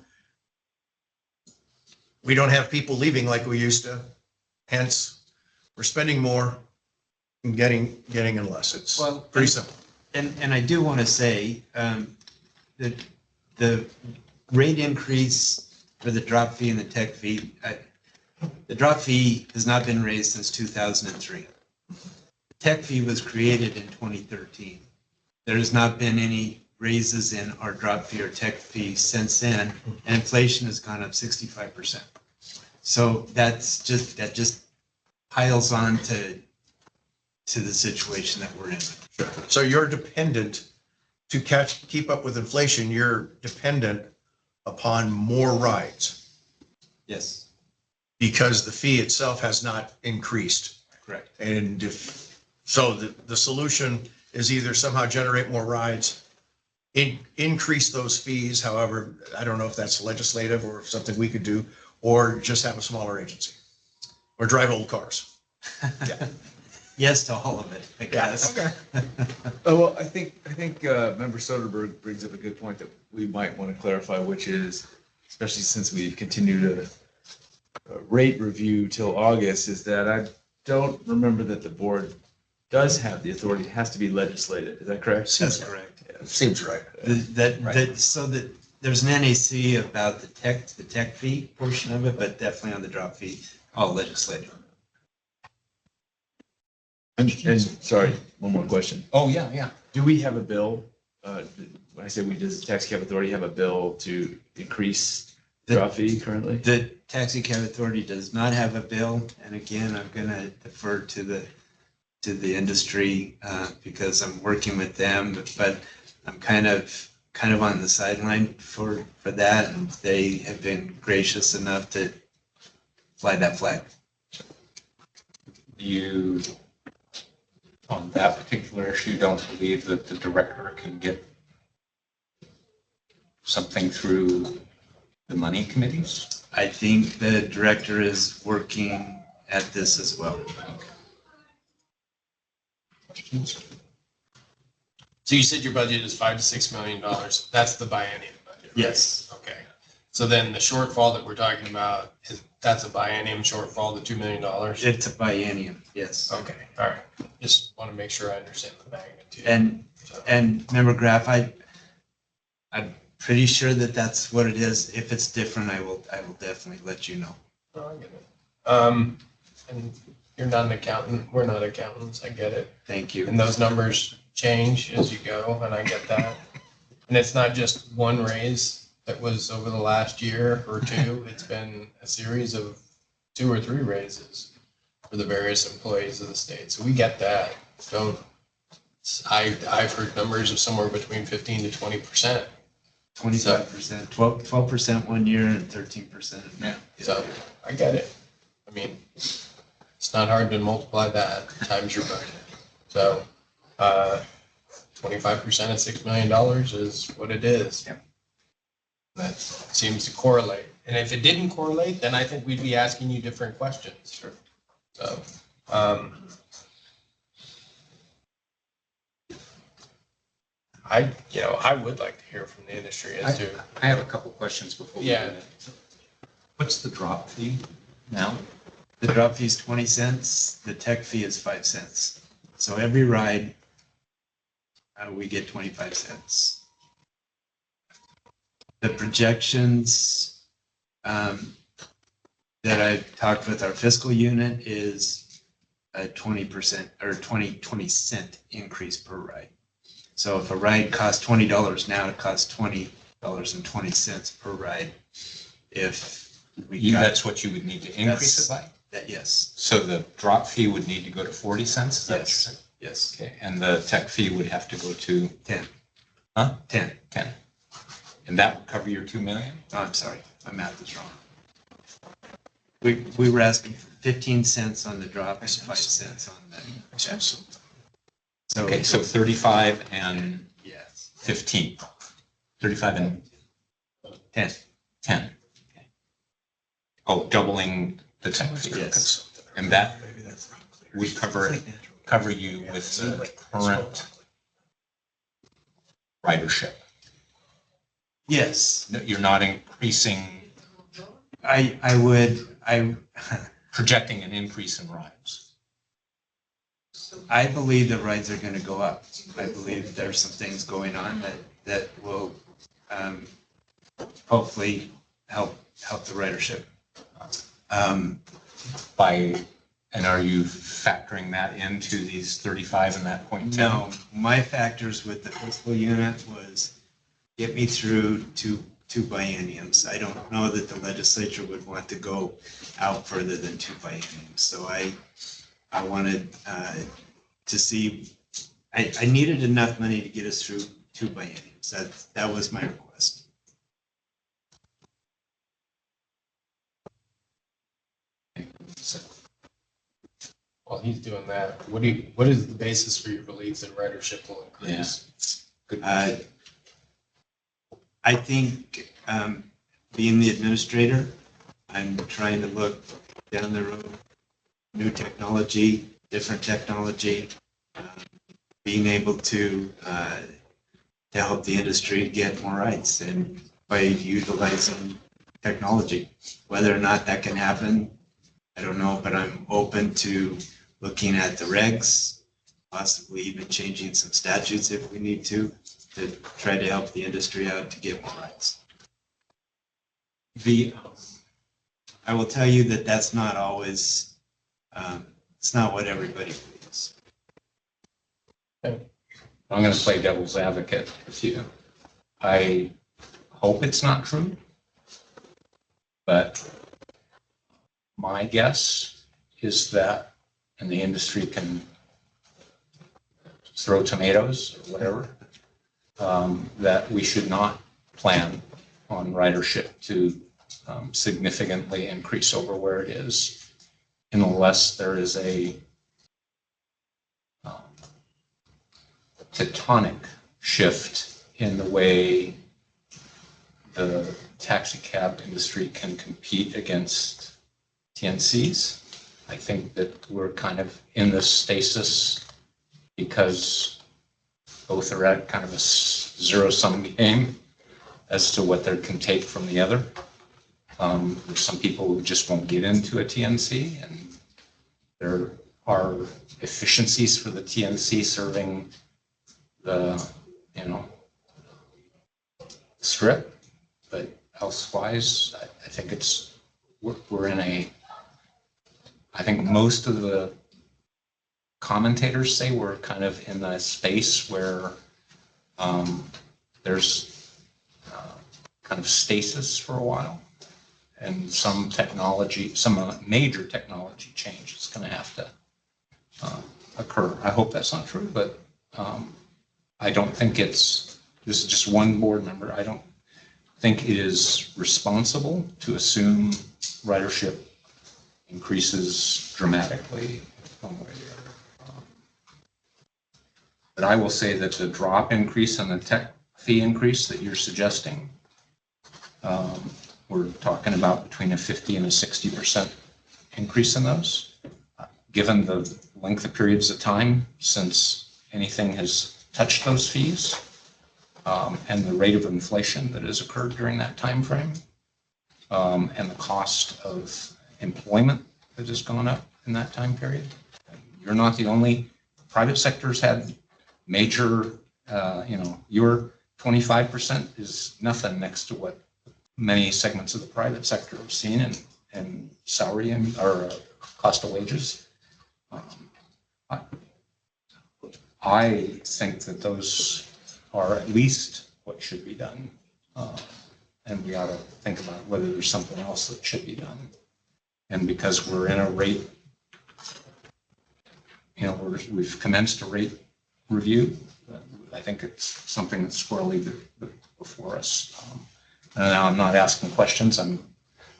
We don't have people leaving like we used to. Hence, we're spending more and getting in less. It's Well, pretty simple. And I do want to say that the rate increase for the drop fee and the tech fee, the drop fee has not been raised since 2003. The tech fee was created in 2013. There has not been any raises in our drop fee or tech fee since then, and inflation has gone up 65%. So that just piles on to the situation that we're in. Sure. So you're dependent to keep up with inflation, you're dependent upon more rides Yes, because the fee itself has not increased. correct. And so the solution is either somehow generate more rides, increase those fees, however, I don't know if that's legislative or something we could do, or just have a smaller agency or drive old cars. Yeah. Yes to all of it, I guess. Okay. Oh, well, I think Member Soderberg brings up a good point that we might want to clarify, which is, especially since we continue to rate review till August, is that I don't remember that the board does have the authority. It has to be legislated. Is that correct? That's correct. Seems right. So that there's an NAC about the tech fee portion of it, but definitely on the drop fee, all legislative. And sorry, one more question. Oh, yeah. Do we have a bill? When I say we, does the Taxicab Authority have a bill to increase the drop fee currently? The Taxicab Authority does not have a bill, and again, I'm gonna defer to the industry because I'm working with them, but I'm kind of on the sideline for that, and they have been gracious enough to fly that flag. You, on that particular issue, don't believe that the director can get something through the money committees? I think the director is working at this as well. Questions? So you said your budget is $5 to $6 million. That's the biennium budget, right? Yes. Okay. So then the shortfall that we're talking about that's a biennium shortfall, the $2 million? It's a biennium, yes. Okay, all right. Just want to make sure I understand the magnitude. And member Graff, I'm pretty sure that that's what it is. If it's different, I will definitely let you know. Oh, I get it. And you're not an accountant. We're not accountants. I get it. Thank you. And those numbers change as you go, and I get that. And it's not just one raise that was over the last year or two. It's been a series of 2 or 3 raises for the various employees of the state. So we get that. So I've heard numbers of somewhere between 15 to 20%. 25%, 12% 1 year and 13%. Yeah. So I get it. I mean, it's not hard to multiply that times your budget. So 25% of $6 million is what it is. Yeah. That seems to correlate. And if it didn't correlate, then I think we'd be asking you different questions. Sure. So, I would like to hear from the industry as to. I have a couple questions before we do Yeah. that. What's the drop fee now? The drop fee is 20 cents. The tech fee is 5 cents. So every ride, we get 25 cents. The projections that I've talked with our fiscal unit is a 20% or 20 cent increase per ride. So if a ride costs $20 now, it costs $20.20 per ride. If we got That's what you would need to increase it by? that, yes, So the drop fee would need to go to 40 cents? Is that what you're yes, saying? yes, Okay, and the tech fee would have to go to 10. Huh? 10. 10. And that would cover your 2 million? Oh, I'm sorry, my math is wrong. We were asking for 15 cents on the drop and 5 cents on the. So, Okay, so 35 and yes, 15. 35 and 10. 10. Okay. Oh, doubling the tech fee is. And that would cover you with the current ridership. Yes, No, you're not increasing, I projecting an increase in rides. I believe the rides are gonna go up. I believe there's some things going on that will hopefully help the ridership. And are you factoring that into these 35 and that point 10? No, my factors with the fiscal unit was get me through two bienniums. I don't know that the legislature would want to go out further than 2 bienniums. So I wanted to see, I needed enough money to get us through 2 bienniums. That was my request. While he's doing that, what is the basis for your belief that ridership will increase? I think being the administrator, I'm trying to look down the road, new technology, different technology, being able to help the industry get more rights and by utilizing technology. Whether or not that can happen, I don't know, but I'm open to looking at the regs, possibly even changing some statutes if we need to try to help the industry out to get more rights. I will tell you that that's not always, it's not what everybody believes. I'm going to play devil's advocate with you. I hope it's not true, but my guess is that, and the industry can throw tomatoes or whatever, that we should not plan on ridership to significantly increase over where it is unless there is a tectonic shift in the way the taxi cab industry can compete against TNCs. I think that we're kind of in this stasis because both are at kind of a zero-sum game as to what they can take from the other. There's some people who just won't get into a TNC, and there are efficiencies for the TNC serving the, strip, but elsewise, I think we're in a, I think most of the commentators say we're kind of in a space where there's kind of stasis for a while, and some major technology change is going to have to occur. I hope that's not true, but I don't think this is just one board member. I don't think it is responsible to assume ridership increases dramatically one way or the other. But I will say that the drop increase and the tech fee increase that you're suggesting, we're talking about between a 50 and a 60% increase in those. Given the length of periods of time since anything has touched those fees, and the rate of inflation that has occurred during that time frame, and the cost of employment that has gone up in that time period. You're not the only. Private sector's had major, your 25% is nothing next to what many segments of the private sector have seen in salary or cost of wages. I think that those are at least what should be done. And we ought to think about whether there's something else that should be done. And because we're in a rate, we've commenced a rate review, I think it's something that's squarely before us. And now I'm not asking questions, I'm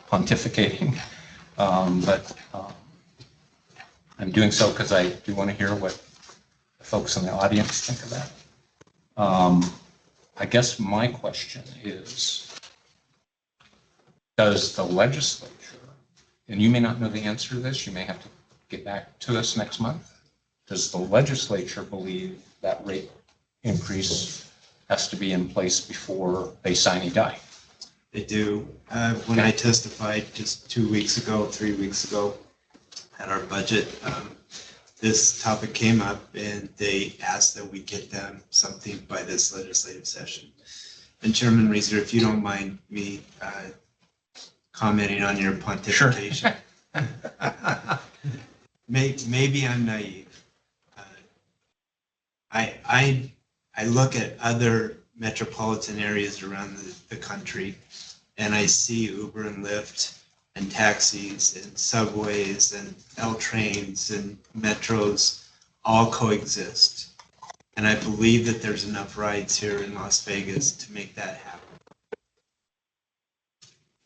pontificating, but I'm doing so because I do want to hear what the folks in the audience think of that. I guess my question is, does the legislature and you may not know the answer to this, you may have to get back to us next month. Does the legislature believe that rate increase has to be in place before they sign a die? They do. When I testified just 2 weeks ago, 3 weeks ago at our budget, this topic came up and they asked that we get them something by this legislative session. And Chairman Reeser, if you don't mind me commenting on your pontification. Maybe I'm naive. I look at other metropolitan areas around the country, and I see Uber and Lyft and taxis and subways and L trains and metros all coexist. And I believe that there's enough rides here in Las Vegas to make that happen.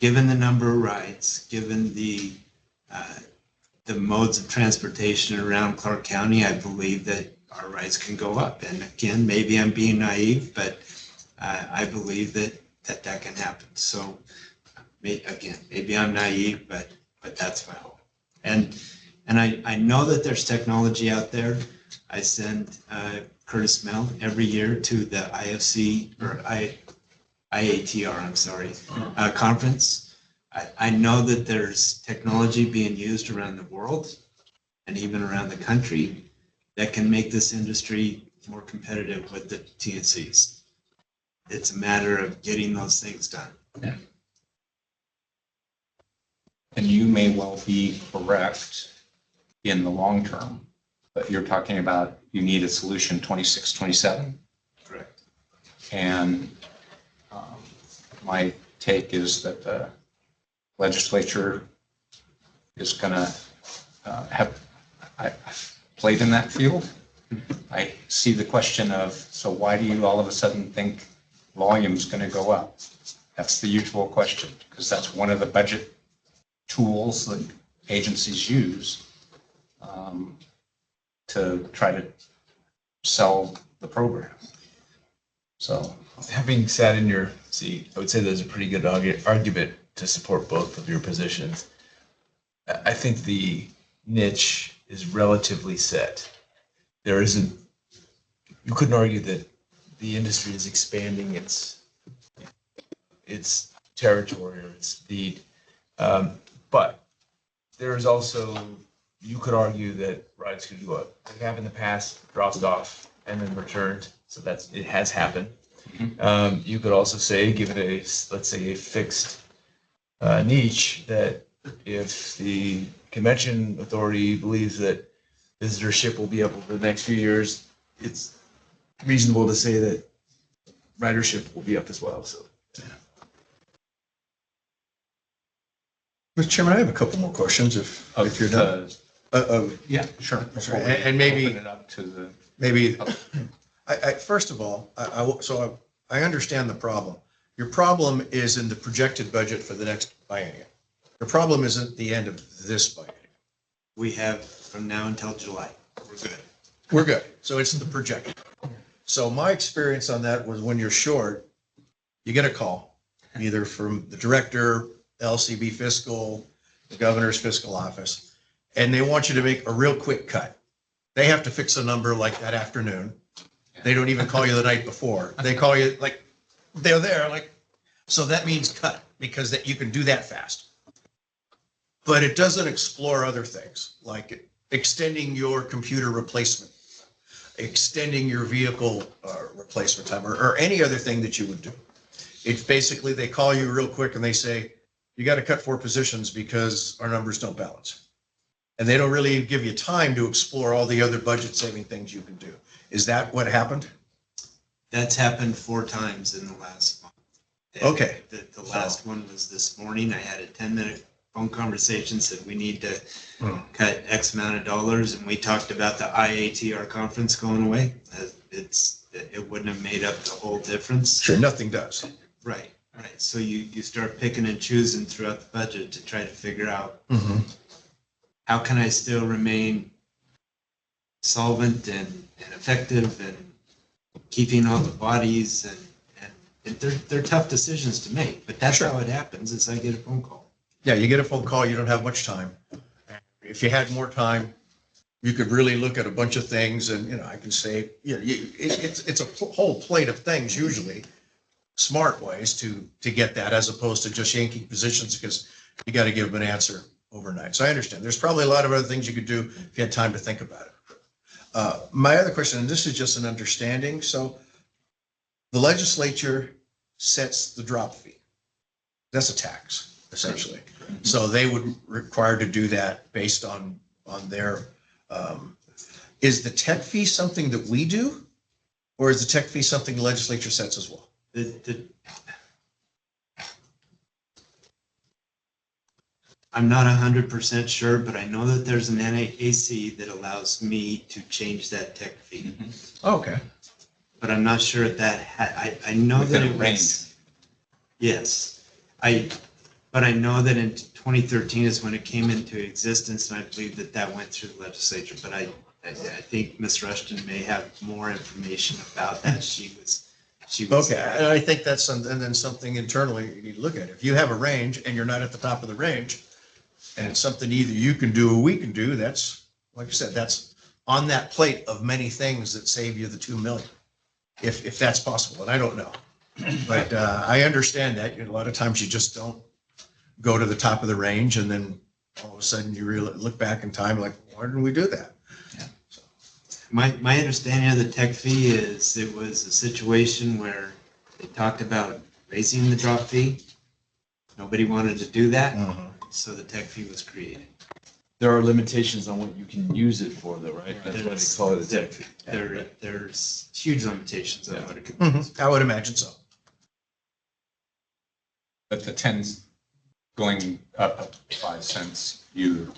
Given the number of rides, given the modes of transportation around Clark County, I believe that our rides can go up. And again, maybe I'm being naive, but I believe that can happen. So maybe I'm naive, but that's my hope. And I know that there's technology out there. I send Curtis Mel every year to the IFC or IATR, conference. I know that there's technology being used around the world and even around the country that can make this industry more competitive with the TNCs. It's a matter of getting those things done. Yeah. And you may well be correct in the long term, but you're talking about you need a solution 26, 27? Correct. And my take is that the legislature is going to I've played in that field. I see the question of, so why do you all of a sudden think volume's going to go up? That's the usual question, because that's one of the budget tools that agencies use to try to sell the program. So Having sat in your seat, I would say there's a pretty good argument to support both of your positions. I think the niche is relatively set. There isn't, you couldn't argue that the industry is expanding its territory or its speed. But there is also, you could argue that rides could go up. They have in the past, dropped off and then returned. So it has happened. You could also say, given let's say a fixed niche, that if the convention authority believes that visitorship will be up over the next few years, it's reasonable to say that ridership will be up as well. So, Mr. Chairman, I have a couple more questions if you're done. yeah, sure. And maybe Open it up to the maybe first of all, I understand the problem. Your problem is in the projected budget for the next biennium. The problem isn't the end of this biennium. We have from now until July. We're good. We're good. So it's the projection. So my experience on that was when you're short, you get a call, either from the director, LCB fiscal, the governor's fiscal office, and they want you to make a real quick cut. They have to fix a number like that afternoon. They don't even call you the night before. They call you like they're there, like, so that means cut because that you can do that fast. But it doesn't explore other things like extending your computer replacement, extending your vehicle replacement time, or any other thing that you would do. It's basically they call you real quick and they say, you got to cut 4 positions because our numbers don't balance. And they don't really give you time to explore all the other budget saving things you can do. Is that what happened? That's happened 4 times in the last month. Okay. The last one was this morning. I had a 10-minute phone conversation, said we need to cut X amount of dollars, and we talked about the IATR conference going away. It wouldn't have made up the whole difference. Sure, nothing does. Right. So you start picking and choosing throughout the budget to try to figure out how can I still remain solvent and effective and keeping all the bodies and they're tough decisions to make, but that's how it happens is I get a phone call. Yeah, you get a phone call, you don't have much time. If you had more time, you could really look at a bunch of things and, you know, I can say, it's a whole plate of things usually, smart ways to get that as opposed to just yanking positions because you got to give them an answer overnight. So I understand. There's probably a lot of other things you could do if you had time to think about it. My other question, and this is just an understanding. So the legislature sets the drop fee. That's a tax, essentially. So they would require to do that based on their, is the tech fee something that we do? Or is the tech fee something the legislature sets as well? I'm not 100% sure, but I know that there's an NAAC that allows me to change that tech fee. Okay. But I'm not sure if that, I know that it Within was. Yes, but I know that in 2013 is when it came into existence, and I believe that that went through the legislature, but I think Ms. Rushton may have more information about that. She was. Okay, and I think that's and then something internally you need to look at. If you have a range and you're not at the top of the range, and it's something either you can do or we can do, that's, like I said, that's on that plate of many things that save you the 2 million, if that's possible, and I don't know. But I understand that. A lot of times you just don't go to the top of the range, and then all of a sudden you really look back in time like, why didn't we do that? My understanding of the tech fee is it was a situation where they talked about raising the drop fee. Nobody wanted to do that, so the tech fee was created. There are limitations on what you can use it for though, right? That's why they call it a tech fee. There's huge limitations on what it could be. I would imagine so. But the 10's going up 5 cents, you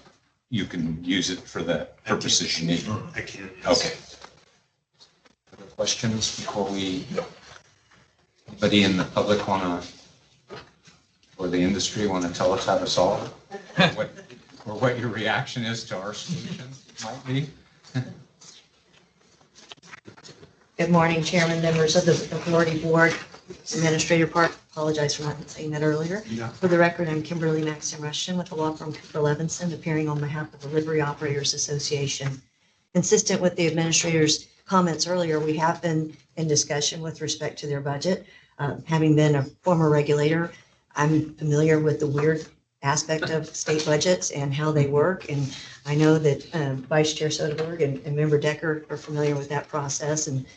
can use it for the purposes you need. I can. Yes. Okay. Other questions before anybody in the public or the industry want to tell us how to solve it? Or what your reaction is to our solution might be? Good morning, Chairman, members of the Authority Board, Administrator Park. Apologize for not saying that earlier. Yeah. For the record, I'm Kimberly Maxon Rushton with the law firm Cooper Levinson, appearing on behalf of the Livery Operators Association. Consistent with the administrator's comments earlier, we have been in discussion with respect to their budget. Having been a former regulator, I'm familiar with the weird aspect of state budgets and how they work. And I know that Vice Chair Soderberg and Member Decker are familiar with that process. And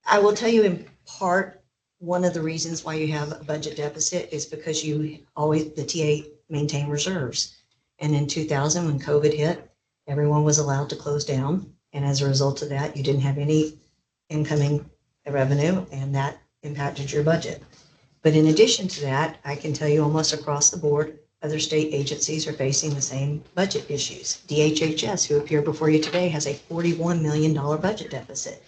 I will tell you in part, one of the reasons why you have a budget deficit is because the TA maintain reserves. And in 2000, when COVID hit, everyone was allowed to close down. And as a result of that, you didn't have any incoming revenue, and that impacted your budget. But in addition to that, I can tell you almost across the board, other state agencies are facing the same budget issues. DHHS, who appeared before you today, has a $41 million budget deficit.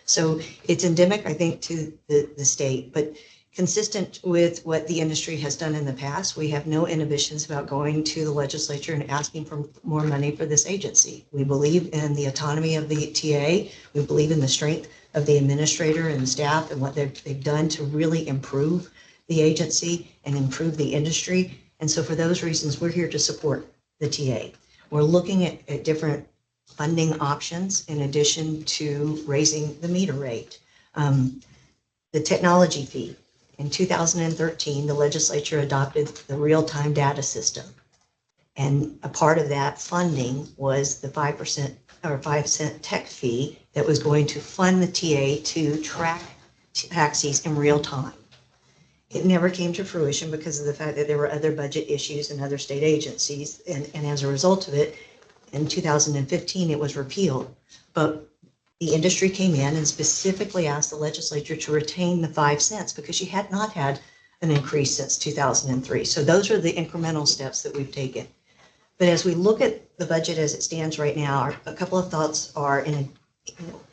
So it's endemic, I think, to the state, but consistent with what the industry has done in the past, we have no inhibitions about going to the legislature and asking for more money for this agency. We believe in the autonomy of the TA. We believe in the strength of the administrator and the staff and what they've done to really improve the agency and improve the industry. And so for those reasons, we're here to support the TA. We're looking at different funding options in addition to raising the meter rate. The technology fee. In 2013, the legislature adopted the real-time data system. And a part of that funding was the 5% or 5-cent tech fee that was going to fund the TA to track taxis in real time. It never came to fruition because of the fact that there were other budget issues in other state agencies. And as a result of it, in 2015, it was repealed. But the industry came in and specifically asked the legislature to retain the 5 cents because she had not had an increase since 2003. So those are the incremental steps that we've taken. But as we look at the budget as it stands right now, a couple of thoughts are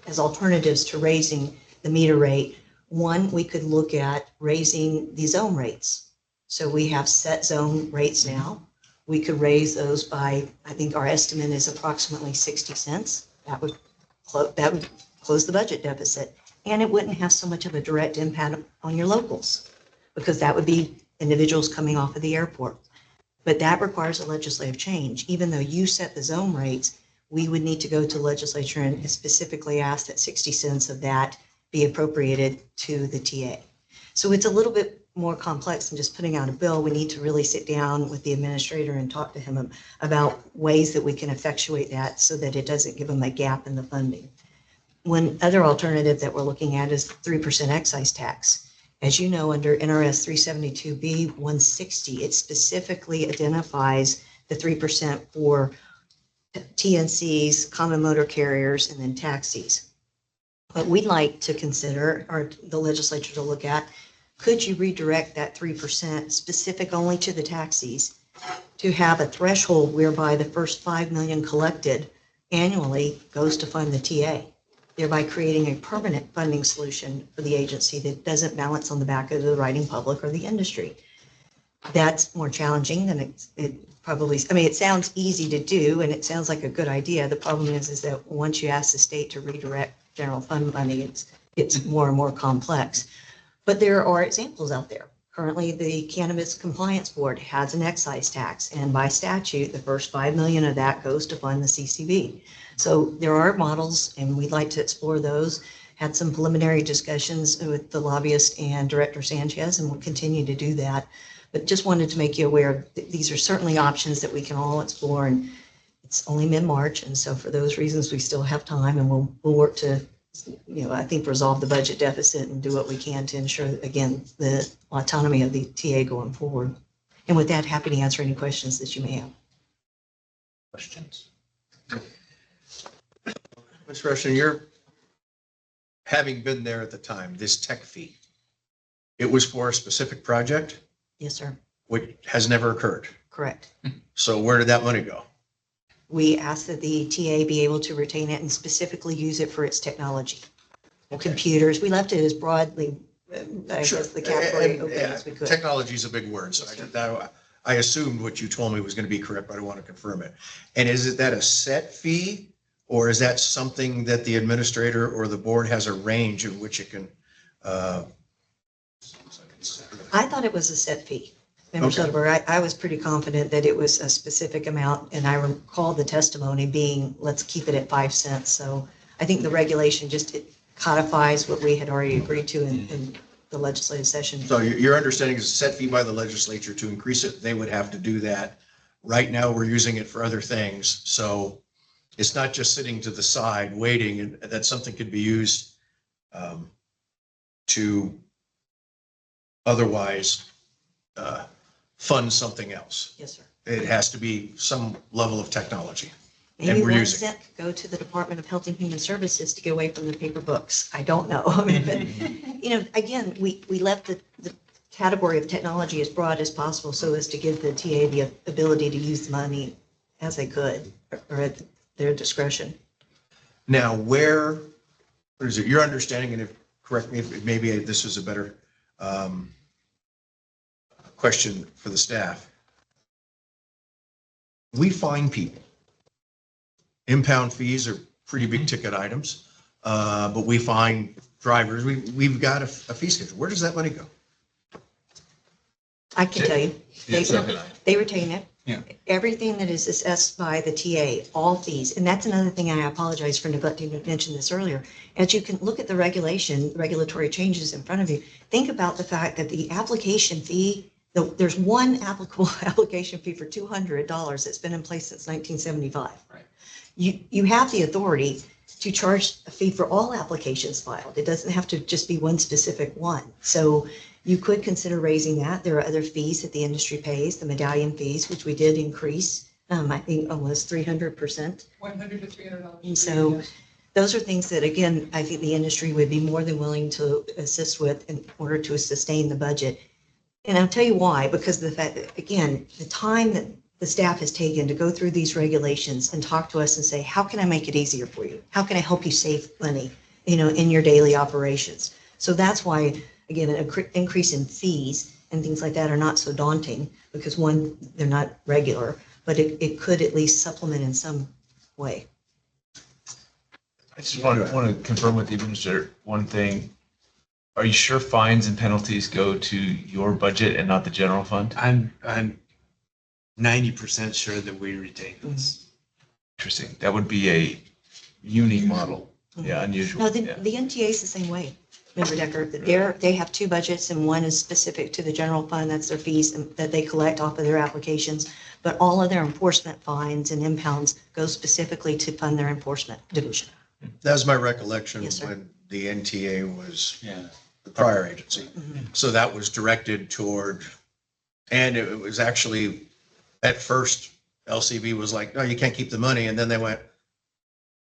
as alternatives to raising the meter rate. One, we could look at raising the zone rates. So we have set zone rates now. We could raise those by, I think our estimate is approximately 60 cents. That would close the budget deficit. And it wouldn't have so much of a direct impact on your locals because that would be individuals coming off of the airport. But that requires a legislative change. Even though you set the zone rates, we would need to go to legislature and specifically ask that 60 cents of that be appropriated to the TA. So it's a little bit more complex than just putting out a bill. We need to really sit down with the administrator and talk to him about ways that we can effectuate that so that it doesn't give them a gap in the funding. One other alternative that we're looking at is 3% excise tax. As you know, under NRS 372B 160, it specifically identifies the 3% for TNCs, common motor carriers, and then taxis. But we'd like to consider, or the legislature to look at, could you redirect that 3% specific only to the taxis to have a threshold whereby the first 5 million collected annually goes to fund the TA, thereby creating a permanent funding solution for the agency that doesn't balance on the back of the writing public or the industry. That's more challenging than it probably, I mean, it sounds easy to do and it sounds like a good idea. The problem is that once you ask the state to redirect general fund money, it's more and more complex. But there are examples out there. Currently, the Cannabis Compliance Board has an excise tax, and by statute, the first 5 million of that goes to fund the CCB. So there are models, and we'd like to explore those. Had some preliminary discussions with the lobbyist and Director Sanchez, and we'll continue to do that. But just wanted to make you aware that these are certainly options that we can all explore, and it's only mid-March, and so for those reasons, we still have time, and we'll work to, I think resolve the budget deficit and do what we can to ensure, again, the autonomy of the TA going forward. And with that, happy to answer any questions that you may have. Questions? Ms. Rushing, you're, having been there at the time, this tech fee, it was for a specific project, Yes, sir. which has never occurred. Correct. So where did that money go? We asked that the TA be able to retain it and specifically use it for its technology. Computers, we left it as broadly, I Sure. guess, the category And, open yeah, as we could. Technology is a big word, so I assumed what you told me was going to be correct, but I want to confirm it. And is that a set fee, or is that something that the administrator or the board has a range in which it can? I thought it was a set fee. Member Okay. Soderberg, I was pretty confident that it was a specific amount, and I recall the testimony being, let's keep it at 5 cents. So I think the regulation just it codifies what we had already agreed to in the legislative session. So your understanding is a set fee by the legislature. To increase it, they would have to do that. Right now, we're using it for other things, so it's not just sitting to the side waiting, and that something could be used to otherwise fund something else. Yes, sir. It has to be some level of technology. Maybe And we're 1 using cent could go to the Department of Health and Human Services to get away from the paper books. I don't know. I mean, but, again, we left the category of technology as broad as possible so as to give the TA the ability to use the money as they could or at their discretion. Now, what is it, your understanding, and correct me if maybe this is a better question for the staff. We fine people. Impound fees are pretty big ticket items, but we fine drivers. We've got a fee schedule. Where does that money go? I can tell you, they retain it. Yeah. Everything that is assessed by the TA, all fees, and that's another thing, I apologize for neglecting to mention this earlier. As you can look at the regulatory changes in front of you, think about the fact that the application fee, there's one applicable application fee for $200 that's been in place since 1975. Right. You have the authority to charge a fee for all applications filed. It doesn't have to just be one specific one. So you could consider raising that. There are other fees that the industry pays, the medallion fees, which we did increase, I think almost 300%. $100 to $300. And so those are things that, again, I think the industry would be more than willing to assist with in order to sustain the budget. And I'll tell you why, because of the fact that, again, the time that the staff has taken to go through these regulations and talk to us and say, how can I make it easier for you? How can I help you save money, in your daily operations? So that's why, again, an increase in fees and things like that are not so daunting because one, they're not regular, but it could at least supplement in some way. I just want to confirm with the administrator one thing. Are you sure fines and penalties go to your budget and not the general fund? I'm 90% sure that we retain those. Interesting. That would be a unique model. Yeah, unusual. No, the, Yeah. the NTA is the same way. Member Decker, they have two budgets and one is specific to the general fund. That's their fees that they collect off of their applications. But all of their enforcement fines and impounds go specifically to fund their enforcement division. That was my recollection Yes, sir. when the NTA was Yeah. the prior agency. Mhm. So that was directed toward, and it was actually, at first, LCB was like, no, you can't keep the money. And then they went,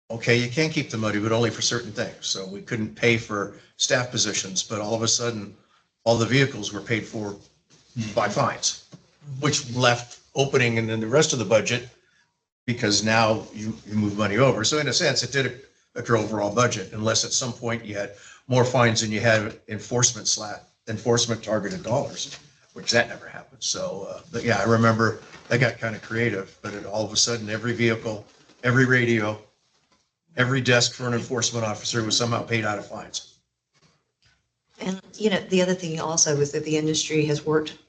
okay, you can keep the money, but only for certain things. So we couldn't pay for staff positions, but all of a sudden, all the vehicles were paid for by fines, which left opening and then the rest of the budget, because now you move money over. So in a sense, it did affect your overall budget, unless at some point you had more fines than you had enforcement targeted dollars, which that never happened. So, but yeah, I remember that got kind of creative, but all of a sudden, every vehicle, every radio, every desk for an enforcement officer was somehow paid out of fines. And, the other thing also is that the industry has worked,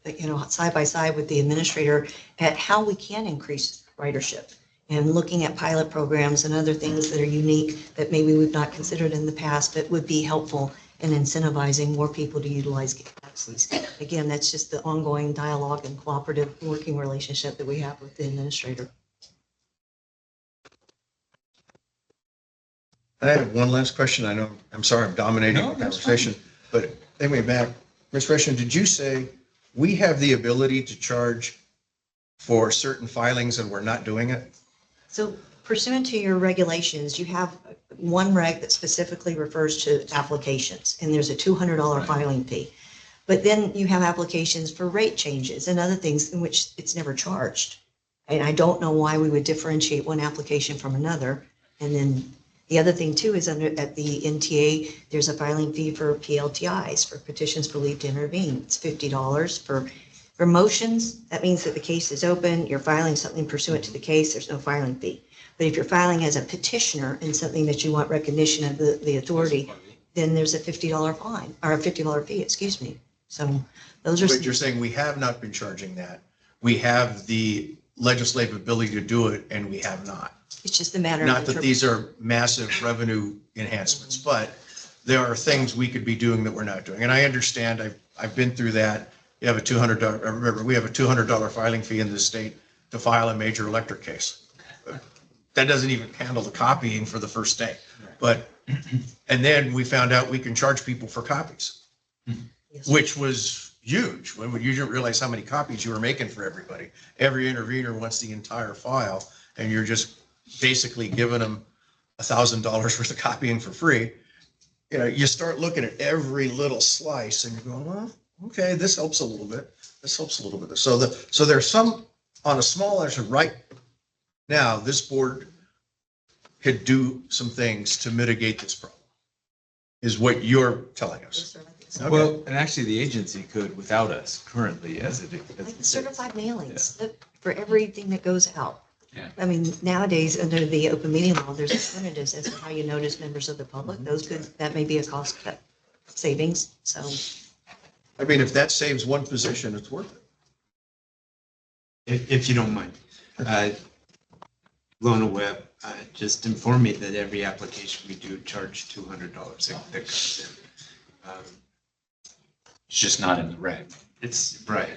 side by side with the administrator at how we can increase ridership and looking at pilot programs and other things that are unique that maybe we've not considered in the past, but would be helpful in incentivizing more people to utilize taxis. Again, that's just the ongoing dialogue and cooperative working relationship that we have with the administrator. I have one last question. I know, I'm sorry, I'm dominating No, the that's conversation, but anyway, back, Ms. Rushing, did you say we have the ability to charge for certain filings and we're not doing it? So pursuant to your regulations, you have one reg that specifically refers to applications, and there's a $200 filing fee. But then you have applications for rate changes and other things in which it's never charged. And I don't know why we would differentiate one application from another. And then the other thing too is at the NTA, there's a filing fee for PLTIs, for petitions for leave to intervene. It's $50 for motions. That means that the case is open, you're filing something pursuant to the case, there's no filing fee. But if you're filing as a petitioner in something that you want recognition of the authority, then there's a $50 fine, or a $50 fee, excuse me. So those are. But you're saying we have not been charging that. We have the legislative ability to do it and we have not. It's just a matter of. Not that these are massive revenue enhancements, but there are things we could be doing that we're not doing. And I understand, I've been through that. You have a $200, remember, we have a $200 filing fee in this state to file a major electric case. That doesn't even handle the copying for the first day. But, and then we found out we can charge people for copies, Yes. which was huge. When you didn't realize how many copies you were making for everybody. Every intervener wants the entire file and you're just basically giving them $1,000 worth of copying for free. You start looking at every little slice and you're going, well, okay, this helps a little bit. This helps a little bit. So there's some on a small measure right now, this board could do some things to mitigate this problem, is what you're telling us. Okay. Well, and actually the agency could without us currently as it. Like certified mailings for everything that goes out. Yeah. I mean, nowadays, under the open meeting law, there's alternatives as to how you notice members of the public. That may be a cost cut savings, so. I mean, if that saves one position, it's worth it. If you don't mind. Lona Webb, just inform me that every application we do charge $200 that comes in. It's just not in the reg. It's right.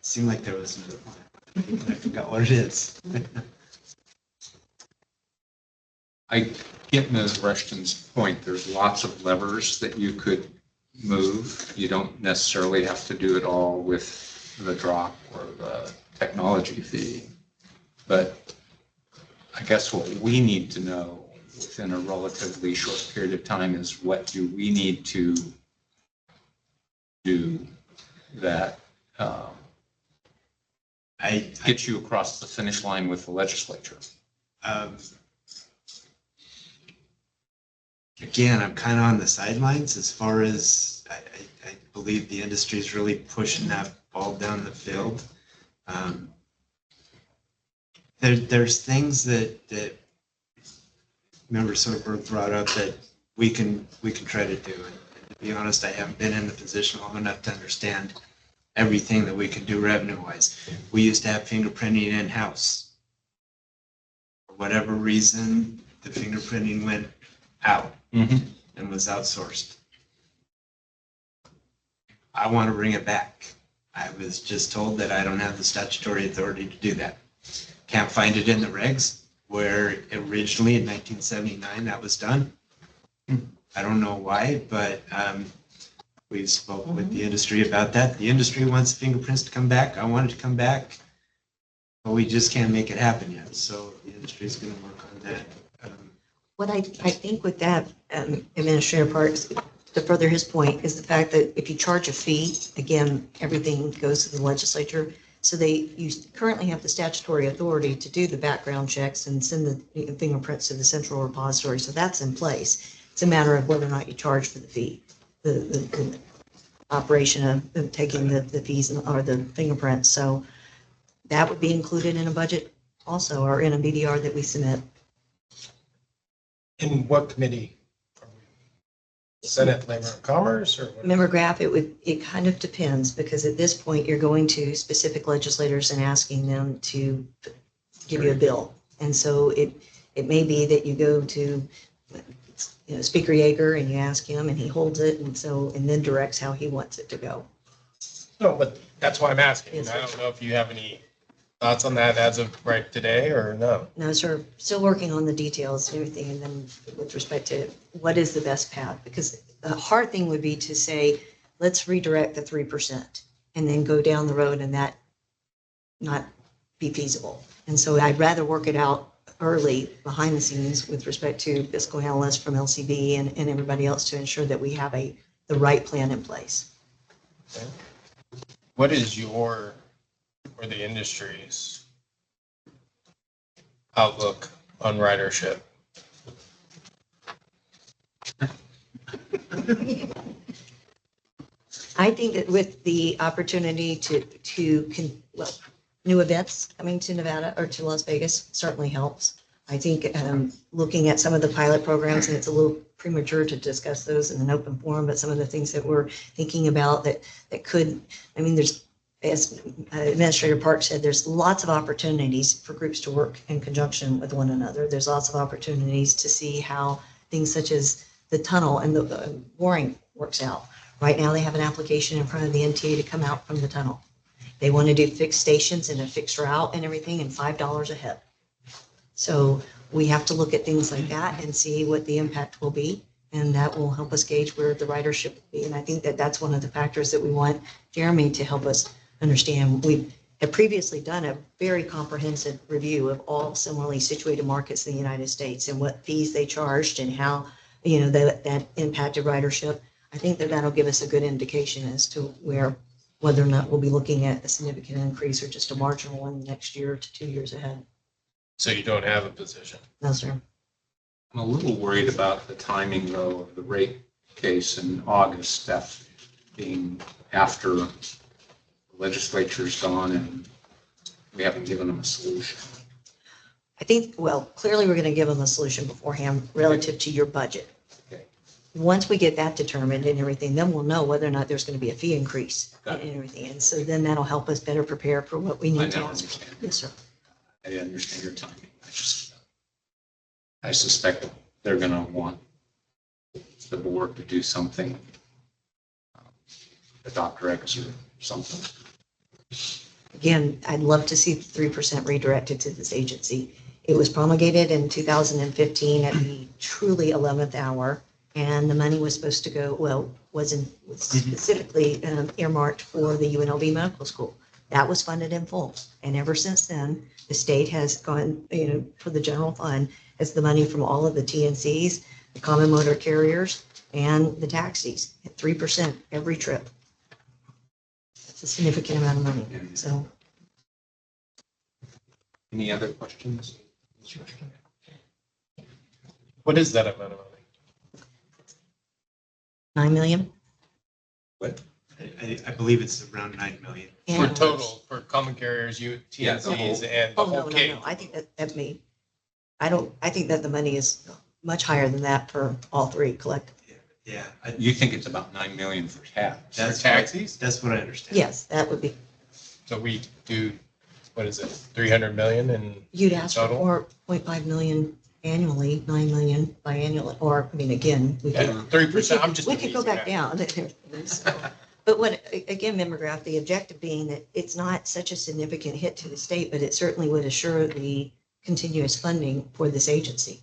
Seemed like there was another one. I forgot what it is. I get Ms. Rushton's point. There's lots of levers that you could move. You don't necessarily have to do it all with the drop or the technology fee. But I guess what we need to know within a relatively short period of time is what do we need to do that get you across the finish line with the legislature? Again, I'm kind of on the sidelines as far as I believe the industry is really pushing that ball down the field. There's things that Member Soderberg brought up that we can try to do. And to be honest, I haven't been in the position long enough to understand everything that we could do revenue wise. We used to have fingerprinting in-house. For whatever reason, the fingerprinting went out and was outsourced. I want to bring it back. I was just told that I don't have the statutory authority to do that. Can't find it in the regs where originally in 1979 that was done. I don't know why, but we spoke with the industry about that. The industry wants fingerprints to come back. I want it to come back, but we just can't make it happen yet. So the industry is going to work on that. What I think with that, Administrator Parks, to further his point, is the fact that if you charge a fee, again, everything goes to the legislature. So you currently have the statutory authority to do the background checks and send the fingerprints to the central repository. So that's in place. It's a matter of whether or not you charge for the fee, the operation of taking the fees or the fingerprints. So that would be included in a budget also, or in a BDR that we submit. In what committee? Senate Labor and Commerce or what? Member Graff, it kind of depends, because at this point, you're going to specific legislators and asking them to give you a bill. And so it may be that you go to, Speaker Yeager and you ask him and he holds it and then directs how he wants it to go. No, but that's why I'm asking. Yes, I don't know if you have any thoughts on that as of right today or no. No, sir, still working on the details and everything. And then with respect to what is the best path, because the hard thing would be to say, let's redirect the 3% and then go down the road and that not be feasible. And so I'd rather work it out early behind the scenes with respect to fiscal analysts from LCB and everybody else to ensure that we have the right plan in place. Okay. What is your or the industry's outlook on ridership? I think that with the opportunity new events coming to Nevada or to Las Vegas certainly helps. I think looking at some of the pilot programs, and it's a little premature to discuss those in an open forum, but some of the things that we're thinking about that could, there's, as Administrator Park said, there's lots of opportunities for groups to work in conjunction with one another. There's lots of opportunities to see how things such as the tunnel and the mooring works out. Right now, they have an application in front of the NTA to come out from the tunnel. They want to do fixed stations and a fixed route and everything, and $5 a head. So we have to look at things like that and see what the impact will be. And that will help us gauge where the ridership will be. And I think that that's one of the factors that we want Jeremy to help us understand. We have previously done a very comprehensive review of all similarly situated markets in the United States and what fees they charged and how, that impacted ridership. I think that that'll give us a good indication as to whether or not we'll be looking at a significant increase or just a marginal one next year to 2 years ahead. So you don't have a position? No, sir. I'm a little worried about the timing, though, of the rate case in August, that being after the legislature's gone and we haven't given them a solution. I think, clearly we're going to give them a solution beforehand relative to your budget. Okay. Once we get that determined and everything, then we'll know whether or not there's going to be a fee increase Got and it. everything. And so then that'll help us better prepare for what we I need to now ask. understand. Yes, sir. I understand your timing. I suspect they're going to want the board to do something, adopt regs or something. Again, I'd love to see the 3% redirected to this agency. It was promulgated in 2015 at the truly 11th hour, and the money was supposed to go, was specifically earmarked for the UNLV Medical School. That was funded in full. And ever since then, the state has gone, for the general fund, as the money from all of the TNCs, the common motor carriers, and the taxis at 3% every trip. It's a significant amount of money. So Any other questions? What is that amount of money? 9 million. What? I believe it's around 9 million. For total, for common carriers, Yeah, the whole- TNCs and the Oh, whole no. cake. I think that may, I think that the money is much higher than that for all three collectively. Yeah, You think it's about 9 million for cabs? that's taxis? That's what I understand. Yes, that would be, So we do, what is it, 300 million and you'd ask Total? for 0.5 million annually, 9 million biannually, or, I mean, again, we could. 3%, I'm just. We could go back down. So, but what, again, Member Graff, the objective being that it's not such a significant hit to the state, but it certainly would assure the continuous funding for this agency.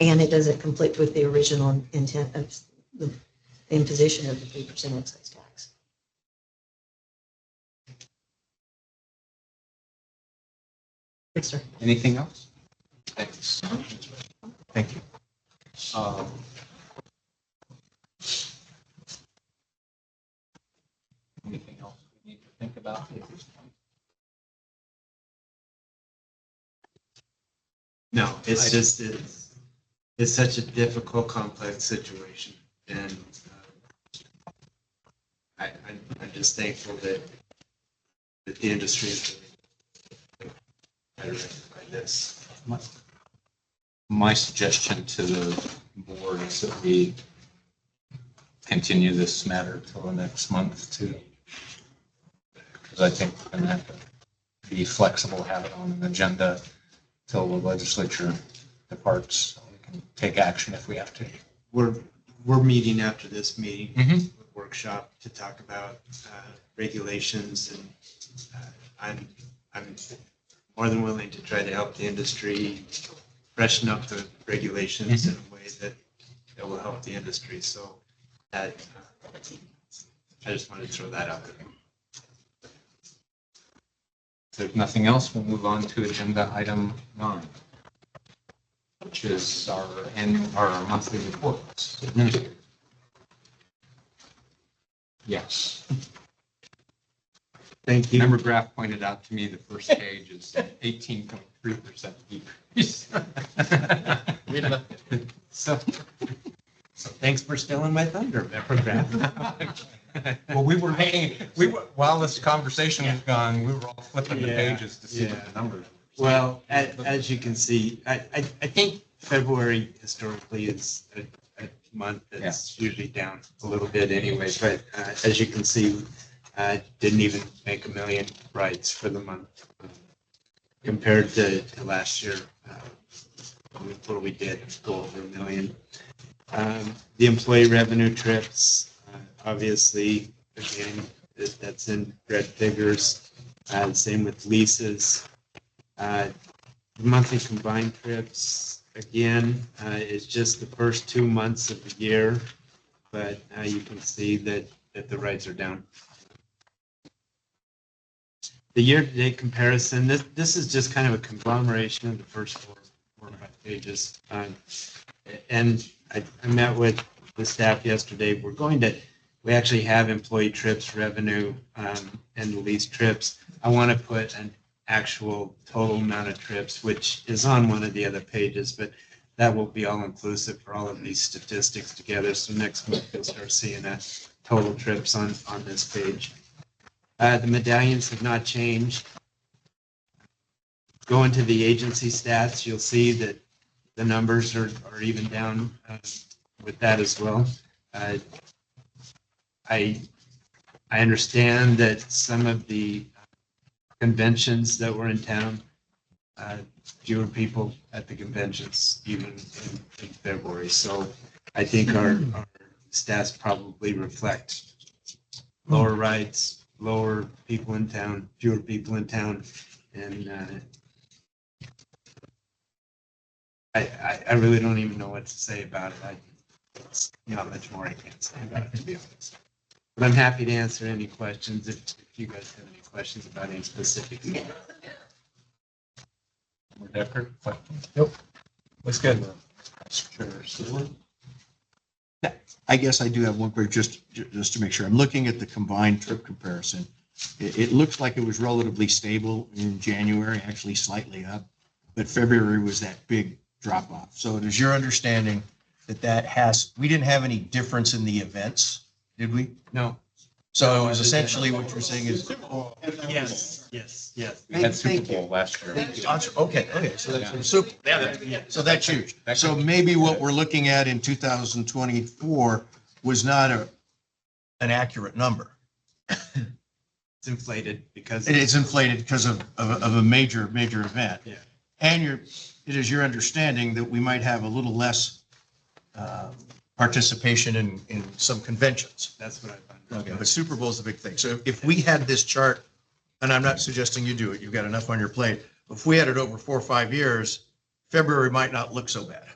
And it doesn't conflict with the original intent of the imposition of the 3% excise tax. Yes, sir. Anything else? Thanks. Thank you. Um, Anything else we need to think about at this point? No, it's just, it's such a difficult, complex situation. And I'm just thankful that the industry is really better by this. My suggestion to the board is that we continue this matter till the next month too. Because I think we're gonna have to be flexible, have it on an agenda till the legislature departs. So we can take action if we have to. We're meeting after this meeting, Mhm. workshop to talk about regulations, and I'm more than willing to try to help the industry freshen up the regulations in a way that will help the industry. So that I just wanted to throw that out there. If there's nothing else, we'll move on to agenda item 9, which is our monthly reports. Yes. Thank you. Member Graff pointed out to me the first page is 18.3% decrease. So Thanks for stealing my thunder, Member Graff. well, while this conversation was gone, we were all flipping the pages to see what the numbers were. Well, as you can see, I think February historically is a month that's usually down a little bit anyway, but as you can see, didn't even make 1 million rides for the month compared to last year. What we did go over 1 million. The employee revenue trips, obviously, again, that's in red figures. Same with leases. Monthly combined trips, again, is just the first 2 months of the year, but you can see that the rides are down. The year-to-date comparison, this is just kind of a conglomeration of the first four or 5 pages. And I met with the staff yesterday. We actually have employee trips revenue and the lease trips. I want to put an actual total amount of trips, which is on one of the other pages, but that will be all inclusive for all of these statistics together. So next month you'll start seeing that total trips on this page. The medallions have not changed. Go into the agency stats, you'll see that the numbers are even down with that as well. I understand that some of the conventions that were in town, fewer people at the conventions even in February. So I think our stats probably reflect lower rides, lower people in town, fewer people in town, and I really don't even know what to say about it. It's not much more I can't say about it, to be honest. But I'm happy to answer any questions if you guys have any questions about any specific. Decker, questions? Looks good. I guess I do have one quick, just to make sure. I'm looking at the combined trip comparison. It looks like it was relatively stable in January, actually slightly up, but February was that big drop off. So it is your understanding that we didn't have any difference in the events, did we? No. So it was essentially what you're saying is. Yes. We had Super Bowl last year. Okay, so that's huge. So maybe what we're looking at in 2024 was not an accurate number. It's inflated because. It's inflated because of a major event. Yeah. And it is your understanding that we might have a little less participation in some conventions. That's what I found. Okay, but Super Bowl is the big thing. So if we had this chart, and I'm not suggesting you do it, you've got enough on your plate. If we had it over 4 or 5 years, February might not look so bad.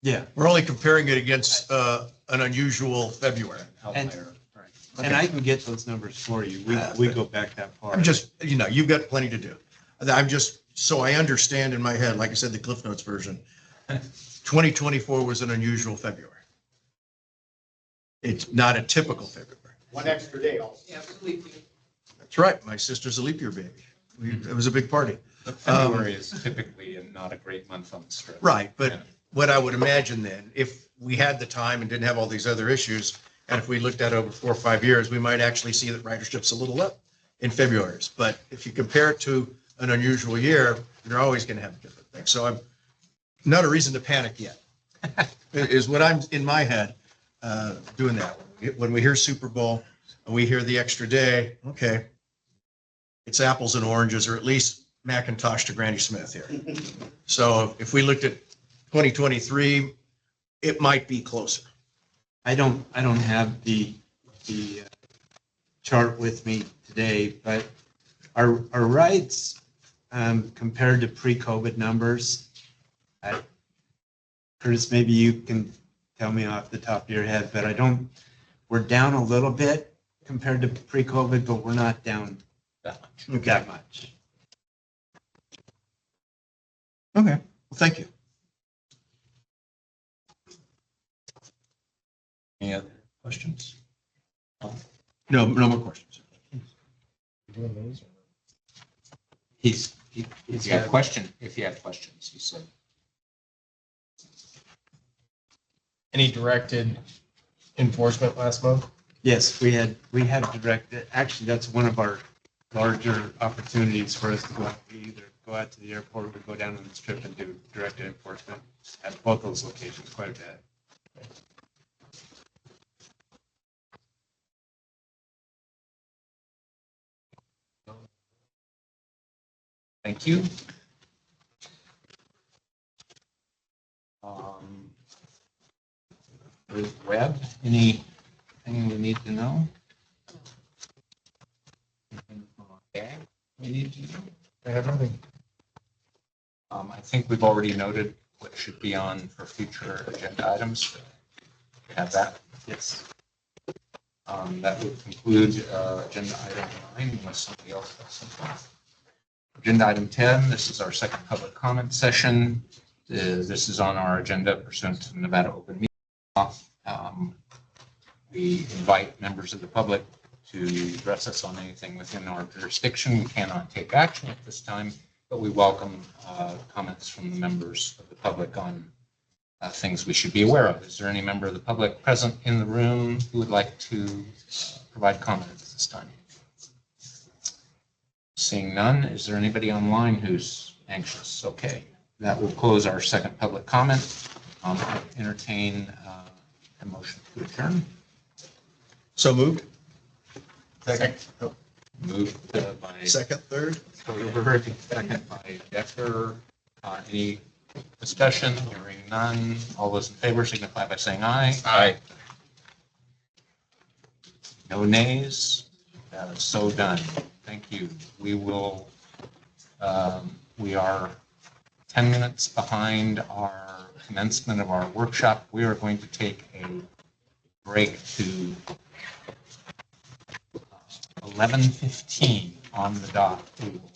Yeah. We're only comparing it against an unusual February. And I can get those numbers for you. We go back that far. I'm just, you've got plenty to do. I'm just, so I understand in my head, like I said, the Cliff Notes version, 2024 was an unusual February. It's not a typical February. One extra day also. That's right. My sister's a leap year baby. It was a big party. February is typically not a great month on the strip. Right, but Yeah. what I would imagine then, if we had the time and didn't have all these other issues, and if we looked at it over 4 or 5 years, we might actually see that ridership's a little up in February's. But if you compare it to an unusual year, you're always going to have different things. So I'm not a reason to panic yet, is what I'm in my head doing that. When we hear Super Bowl and we hear the extra day, okay, it's apples and oranges, or at least Macintosh to Granny Smith here. So if we looked at 2023, it might be closer. I don't have the chart with me today, but our rides compared to pre-COVID numbers, Curtis, maybe you can tell me off the top of your head, but we're down a little bit compared to pre-COVID, but we're not down that much. Okay, well, thank you. Any other questions? No more questions. If you have questions, he said. Any directed enforcement last month? Yes, we have directed, actually, that's one of our larger opportunities for us to go out. We either go out to the airport or we go down on the strip and do directed enforcement at both those locations quite a bit. Thank you. With Webb, anything we need to know? Okay, we need to know. I have nothing. I think we've already noted what should be on for future agenda items. We have that. Yes. That would conclude agenda item 9, unless somebody else has something. Agenda item 10, this is our second public comment session. This is on our agenda pursuant to the Nevada Open Meeting Law. We invite members of the public to address us on anything within our jurisdiction. We cannot take action at this time, but we welcome comments from the members of the public on things we should be aware of. Is there any member of the public present in the room who would like to provide comment at this time? Seeing none, is there anybody online who's anxious? Okay, that will close our second public comment. Entertain a motion to adjourn. So moved. Second. Moved by Second, third. Stover, second by Decker. Any discussion? Hearing none. All those in favor signify by saying aye. Aye. No nays. That is so done. Thank you. We will, we are 10 minutes behind our commencement of our workshop. We are going to take a break to 11:15 on the dot. We will